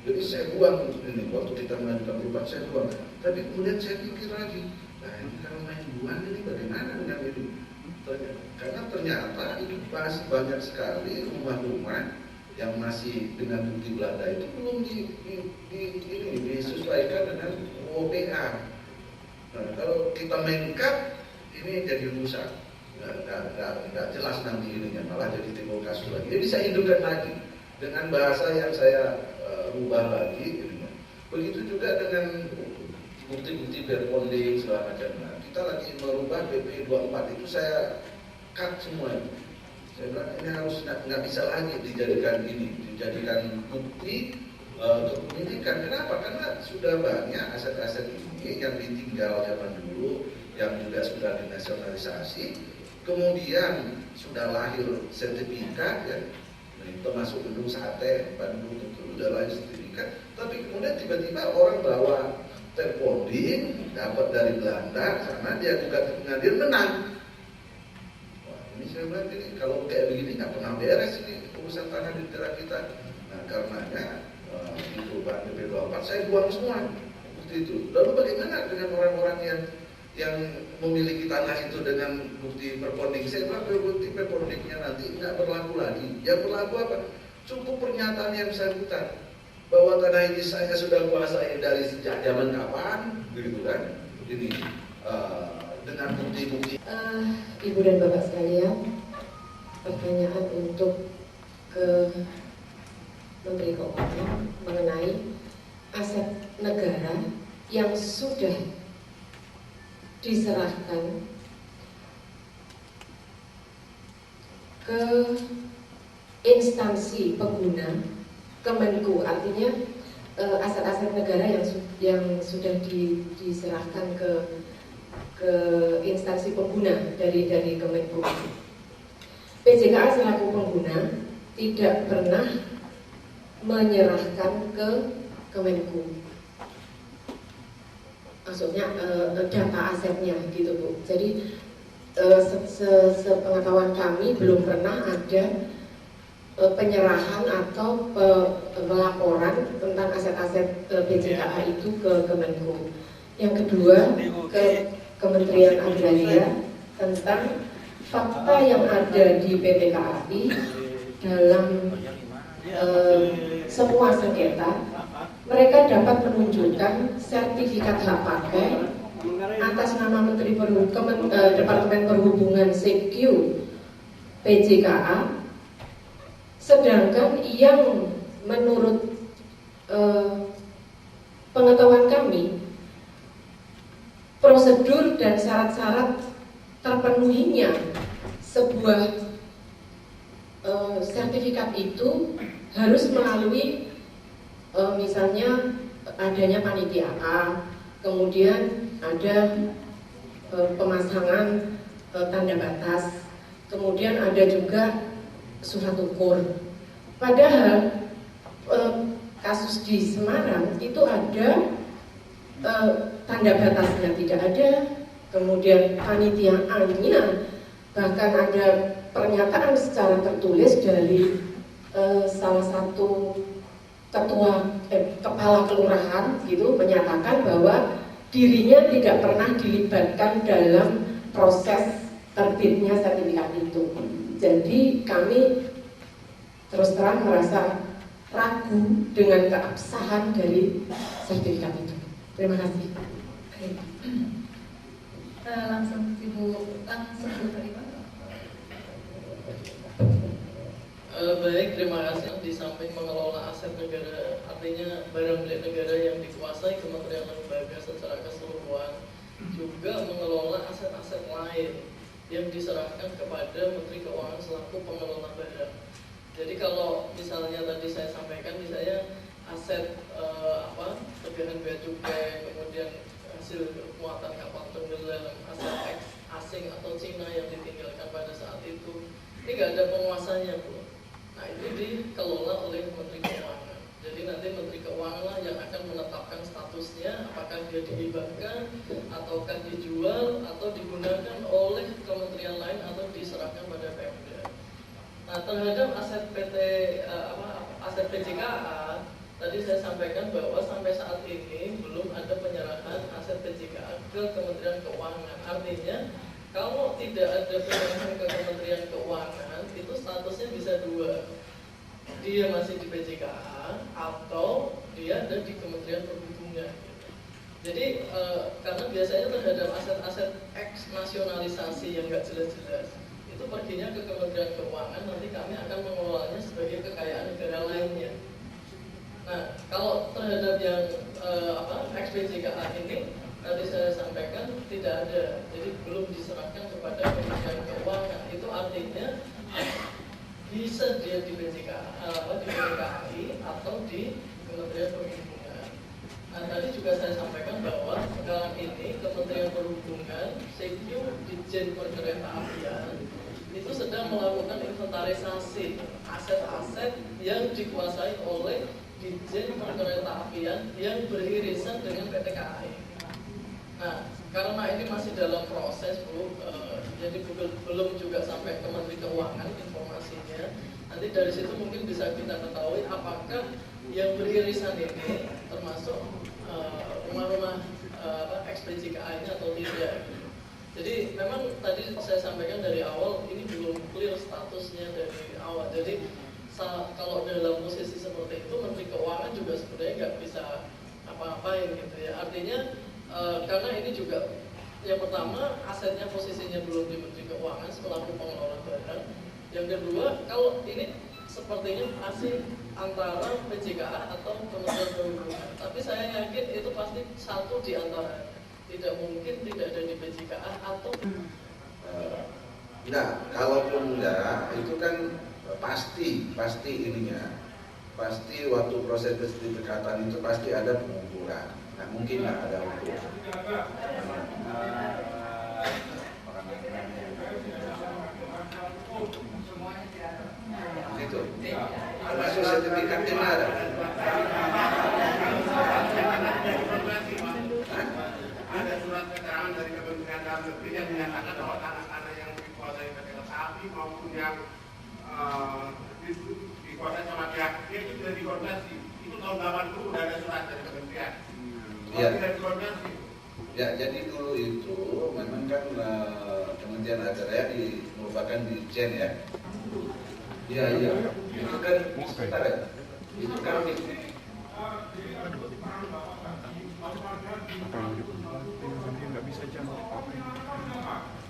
Jadi saya buang ini waktu kita mengajukan perubahan saya buang. Tapi kemudian saya pikir lagi, nah ini kalau main buang ini bagaimana dengan itu? Karena ternyata itu masih banyak sekali rumah-rumah yang masih dengan bukti Belanda itu belum disesuaikan dengan OPA. Nah, kalau kita mainkan ini jadi rusak, nggak jelas nanti ininya, malah jadi timbul kasus lagi. Jadi saya hidupkan lagi dengan bahasa yang saya rubah lagi. Begitu juga dengan bukti-bukti berbonding segala macam. Nah, kita lagi merubah PP 24 itu saya cut semua. Saya bilang ini harus nggak bisa lagi dijadikan bukti kepemilikan. Kenapa? Karena sudah banyak aset-aset ini yang ditinggal zaman dulu, yang juga sudah dinasionalisasi, kemudian sudah lahir sertifikat, ya, termasuk gedung sate Bandung itu sudah lahir sertifikat, tapi kemudian tiba-tiba orang bawa terponding dapat dari Belanda, karena dia gugat ke pengadilan menang. Ini saya bilang ini kalau kayak begini nggak pernah beres ini urusan tanah di daerah kita. Nah karenanya di perubahan PP 24 saya buang semua bukti itu. Lalu bagaimana dengan orang-orang yang memiliki tanah itu dengan bukti perponding? Saya bilang bukti perpondingnya nanti nggak berlaku lagi. Yang berlaku apa? Cukup pernyataan yang bersangkutan bahwa tanah ini saya sudah kuasai dari sejak zaman kapan, begitu kan? Ini dengan bukti-bukti. Ibu dan Bapak sekalian, pertanyaan untuk ke Menteri Keuangan mengenai aset negara yang sudah diserahkan ke instansi pengguna Kemenku, artinya aset-aset negara yang sudah diserahkan ke instansi pengguna dari Kemenku. PJKA selaku pengguna tidak pernah menyerahkan ke Kemenku, maksudnya data asetnya gitu Bu. Jadi sepengetahuan kami belum pernah ada penyerahan atau pelaporan tentang aset-aset PJKA itu ke Kemenku. Yang kedua, ke Kementerian Agraria tentang fakta yang ada di PPKAI dalam semua sengketa mereka dapat menunjukkan sertifikat hak pakai atas nama Departemen Perhubungan CQ PJKA, sedangkan yang menurut pengetahuan kami prosedur dan syarat-syarat terpenuhinya sebuah sertifikat itu harus melalui misalnya adanya panitia A, kemudian ada pemasangan tanda batas, kemudian ada juga surat ukur. Padahal kasus di Semarang itu ada tanda batasnya tidak ada, kemudian panitia A-nya bahkan ada pernyataan secara tertulis dari salah satu kepala kelurahan gitu menyatakan bahwa dirinya tidak pernah dilibatkan dalam proses terbitnya sertifikat itu. Jadi kami terus terang merasa ragu dengan keabsahan dari sertifikat itu. Terima kasih. Langsung Ibu tadi Pak. Baik, terima kasih. Di samping mengelola aset negara, artinya barang milik negara yang dikuasai kementerian lembaga secara keseluruhan, juga mengelola aset-aset lain yang diserahkan kepada Menteri Keuangan selaku pengelola barang. Jadi kalau misalnya tadi saya sampaikan, misalnya aset pegangan bea cukai, kemudian hasil muatan kapal tenggelam, aset asing atau Cina yang ditinggalkan pada saat itu, ini nggak ada penguasanya, Bu. Nah, itu dikelola oleh Menteri Keuangan. Jadi nanti Menteri Keuangan lah yang akan menetapkan statusnya, apakah dia dihibahkan, ataukah dijual, atau digunakan oleh kementerian lain, atau diserahkan pada Pemda. Nah, terhadap aset aset PJKA, tadi saya sampaikan bahwa sampai saat ini belum ada penyerahan aset PJKA ke Kementerian Keuangan. Artinya, kalau tidak ada penyerahan ke Kementerian Keuangan, itu statusnya bisa dua. Dia masih di PJKA atau dia ada di Kementerian Perhubungan. Jadi karena biasanya terhadap aset-aset nasionalisasi yang nggak jelas-jelas, itu perginya ke Kementerian Keuangan, nanti kami akan mengelolanya sebagai kekayaan negara lainnya. Nah, kalau terhadap yang ex-PJKA ini, tadi saya sampaikan tidak ada, jadi belum diserahkan kepada Kementerian Keuangan. Itu artinya bisa dia di PJKI atau di Kementerian Perhubungan. Nah, tadi juga saya sampaikan bahwa sekarang ini Kementerian Perhubungan, CQ Ditjen Perkeretaapian itu sedang melakukan inventarisasi aset-aset yang dikuasai oleh Ditjen Perkeretaapian yang beririsan dengan PT KAI. Nah, karena ini masih dalam proses, Bu, jadi belum juga sampai ke Menteri Keuangan informasinya. Nanti dari situ mungkin bisa kita ketahui apakah yang beririsan ini termasuk rumah-rumah ex-PJKA-nya atau tidak. Jadi memang tadi saya sampaikan dari awal ini belum clear statusnya dari awal. Jadi kalau dalam posisi seperti itu Menteri Keuangan juga sebenarnya nggak bisa apa-apain gitu ya. Artinya karena ini juga yang pertama asetnya posisinya belum di Menteri Keuangan selaku pengelola barang. Yang kedua, kalau ini sepertinya masih antara PJKA atau Kementerian Perhubungan. Tapi saya yakin itu pasti satu di antara. Tidak mungkin tidak ada di PJKA atau enggak, kalaupun enggak, itu kan pasti ininya. Pasti waktu proses sertifikatan itu pasti ada pengumpulan. Nah, mungkin nggak ada waktu. Gitu. Termasuk sertifikatnya ada. Ada surat keterangan dari Kementerian Dalam Negeri yang menyatakan bahwa tanah-tanah yang dikuasai PT Kereta Api maupun yang dikuasai sama pihak itu sudah dikoordinasi. Itu tahun 80 udah ada surat dari Kementerian. Ya. Ya, jadi dulu itu memang kan Kementerian Agraria merupakan Ditjen ya. Iya. Itu kan sebentar ya. Itu kan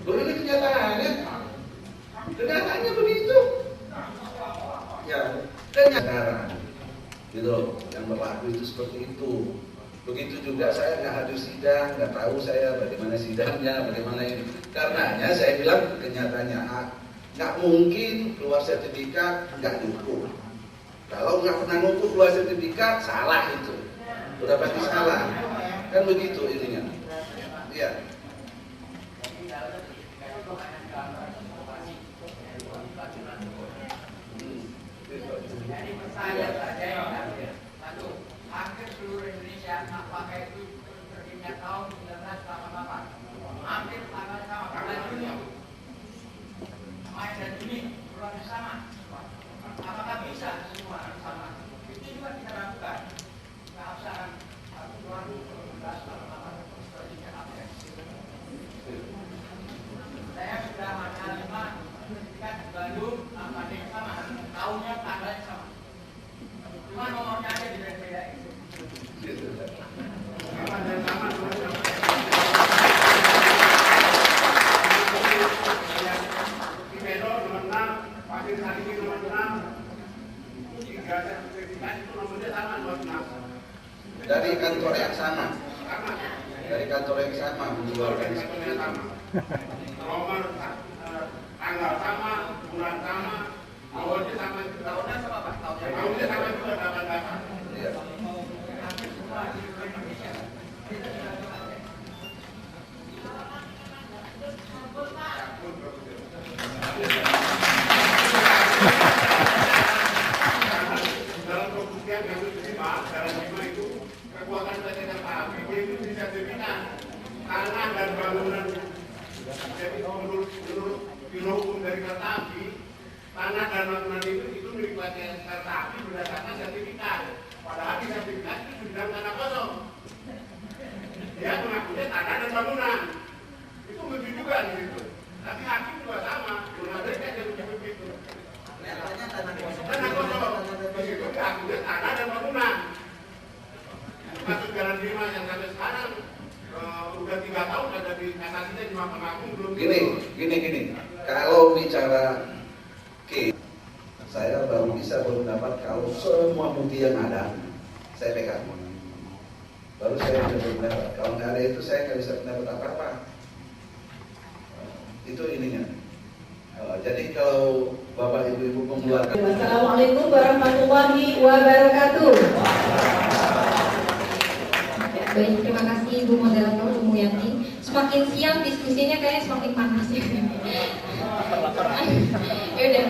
Ini kenyataannya, kenyataannya begitu. Ya, kenyataan, gitu, yang berlaku itu seperti itu. Begitu juga saya nggak hadir sidang, nggak tahu saya bagaimana sidangnya, bagaimana ini. Karenanya saya bilang kenyataannya nggak mungkin keluar sertifikat nggak dukung. Kalau nggak pernah ngukur keluar sertifikat salah itu, udah pasti salah. Kan begitu ininya. Iya. Jadi pertanyaan saya satu, hampir seluruh Indonesia apakah itu terjadinya tahun 1988 hampir sama karena Juni Mei dan Juni bulannya sama. Apakah bisa semua sama? Itu juga kita lakukan keabsahan 2018 terjadinya apa? Saya sudah menerima sertifikat di Bandung angkanya yang sama, tahunnya tanggalnya sama. Cuma nomornya aja beda-beda itu. Dari kantor yang sama, dari kantor yang sama mengeluarkan nomor, tanggal sama, bulan sama, awalnya sama, tahunnya sama Pak, tahunnya sama juga 88. Iya. Dalam pembuktian kasus ini Pak, dalam lima itu kekuatan kereta api itu disertifikat tanah dan bangunan. Jadi menurut biro hukum dari kereta api, tanah dan bangunan itu milik PT Kereta Api berdasarkan sertifikat. Padahal di sertifikat itu sudah tanah kosong. Dia mengakunya tanah dan bangunan. Itu lucu juga di situ. Tapi hakim juga sama, mereka jadi begitu. Tanah kosong. Di situ diakunya tanah dan bangunan. Kasus Jalan 5 yang sampai sekarang udah 3 tahun ada di kasasinya di Mahkamah Agung belum. Gini. Kalau bicara saya baru bisa berpendapat kalau semua bukti yang ada saya pegang. Baru saya bisa berpendapat. Kalau nggak ada itu saya nggak bisa pendapat apa-apa. Itu ininya. Jadi kalau Bapak Ibu mengeluarkan. Assalamualaikum warahmatullahi wabarakatuh. Baik, terima kasih Bu Moderator, Bu Muyanti. Semakin siang diskusinya kayaknya semakin panas ya. Ya udah,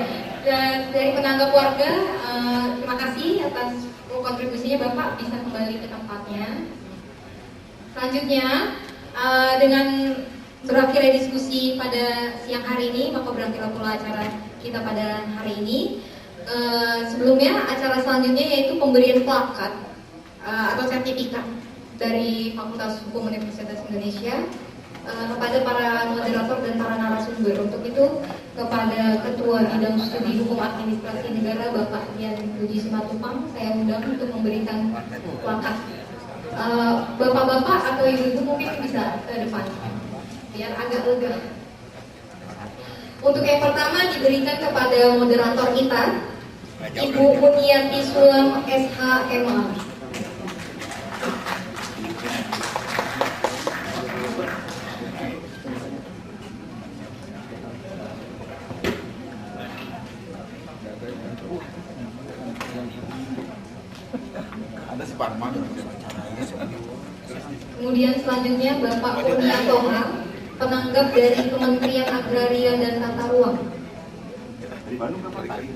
dari penanggap warga, terima kasih atas kontribusinya Bapak, bisa kembali ke tempatnya. Selanjutnya, dengan berakhirnya diskusi pada siang hari ini, maka berakhirlah pula acara kita pada hari ini. Sebelumnya, acara selanjutnya yaitu pemberian plakat atau sertifikat dari Fakultas Hukum Universitas Indonesia kepada para moderator dan para narasumber. Untuk itu kepada Ketua Bidang Studi Hukum Administrasi Negara Bapak Dian Puji Simatupang saya undang untuk memberikan plakat. Bapak-bapak atau ibu-ibu mungkin bisa ke depan biar agak lega. Untuk yang pertama diberikan kepada moderator kita Ibu Muniati Sulam SHMA. Ada si Parman. Kemudian selanjutnya Bapak Kurnia Toha, penanggap dari Kementerian Agraria dan Tata Ruang. Di Bandung berapa kali?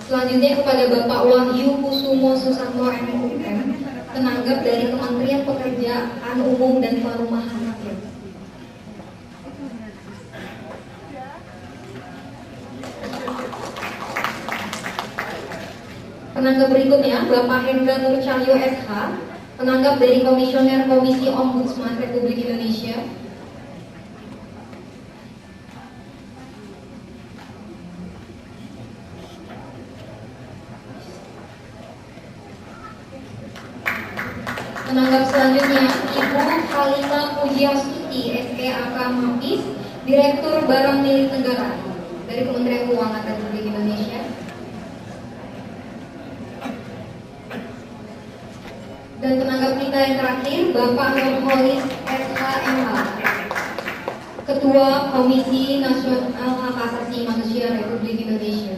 Selanjutnya kepada Bapak Wahyu Kusumo Susanto MUM, penanggap dari Kementerian Pekerjaan Umum dan Perumahan Rakyat. Penanggap berikutnya Bapak Hendra Nur Cahyo SH, penanggap dari Komisioner Komisi Ombudsman Republik Indonesia. Penanggap selanjutnya Ibu Halimah Pujiastuti, SPAK Mapis, Direktur Barang Milik Negara dari Kementerian Keuangan Republik Indonesia. Dan penanggap kita yang terakhir, Bapak Nurholis SHMH, Ketua Komisi Nasional Hak Asasi Manusia Republik Indonesia.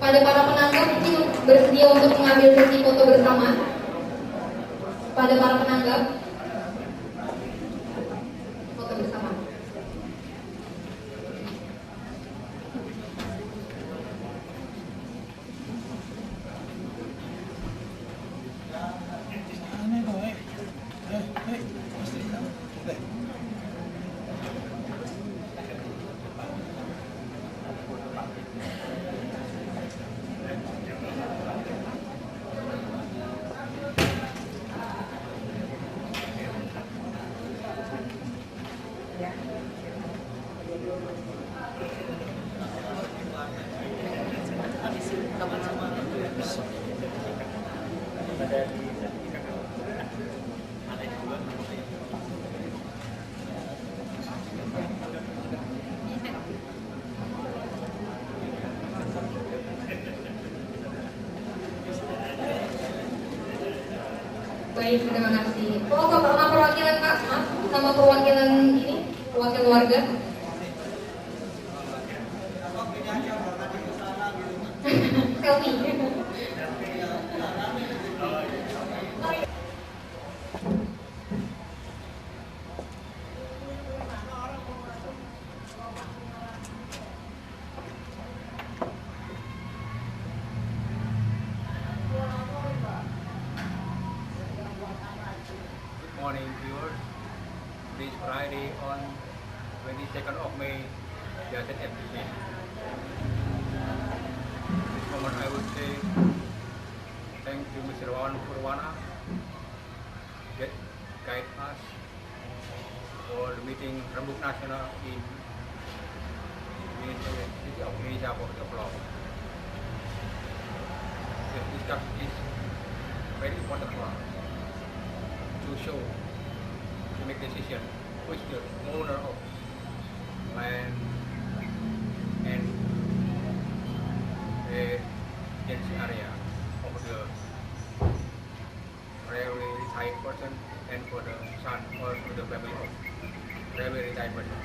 Pada para penanggap mungkin bersedia untuk mengambil sesi foto bersama. Pada para penanggap, foto bersama. Baik, terima kasih. Oh, nama perwakilan Pak, maaf, nama perwakilan ini, perwakilan warga. Selfie. Morning viewers, this Friday on 22nd of May, Jateng FTC. This moment I would say thank you Mr. Wawan Purwana that guide us for the meeting Rembuk Nasional in City of Indonesia for the law. This discussion is very important for us to show, to make decision which the owner of land and the agency area of the railway retired person and for the son or for the family of railway retired person.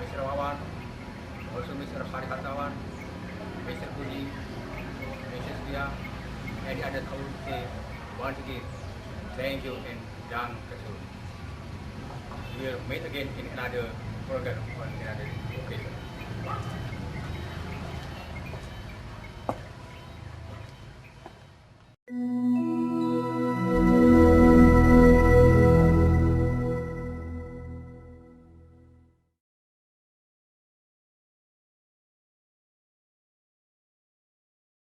Mr. Wawan, also Mr. Hari Hartawan, Mr. Puji, Mrs. Dia, and the others I would say once again, thank you and Danke schön. We'll meet again in another program on another occasion.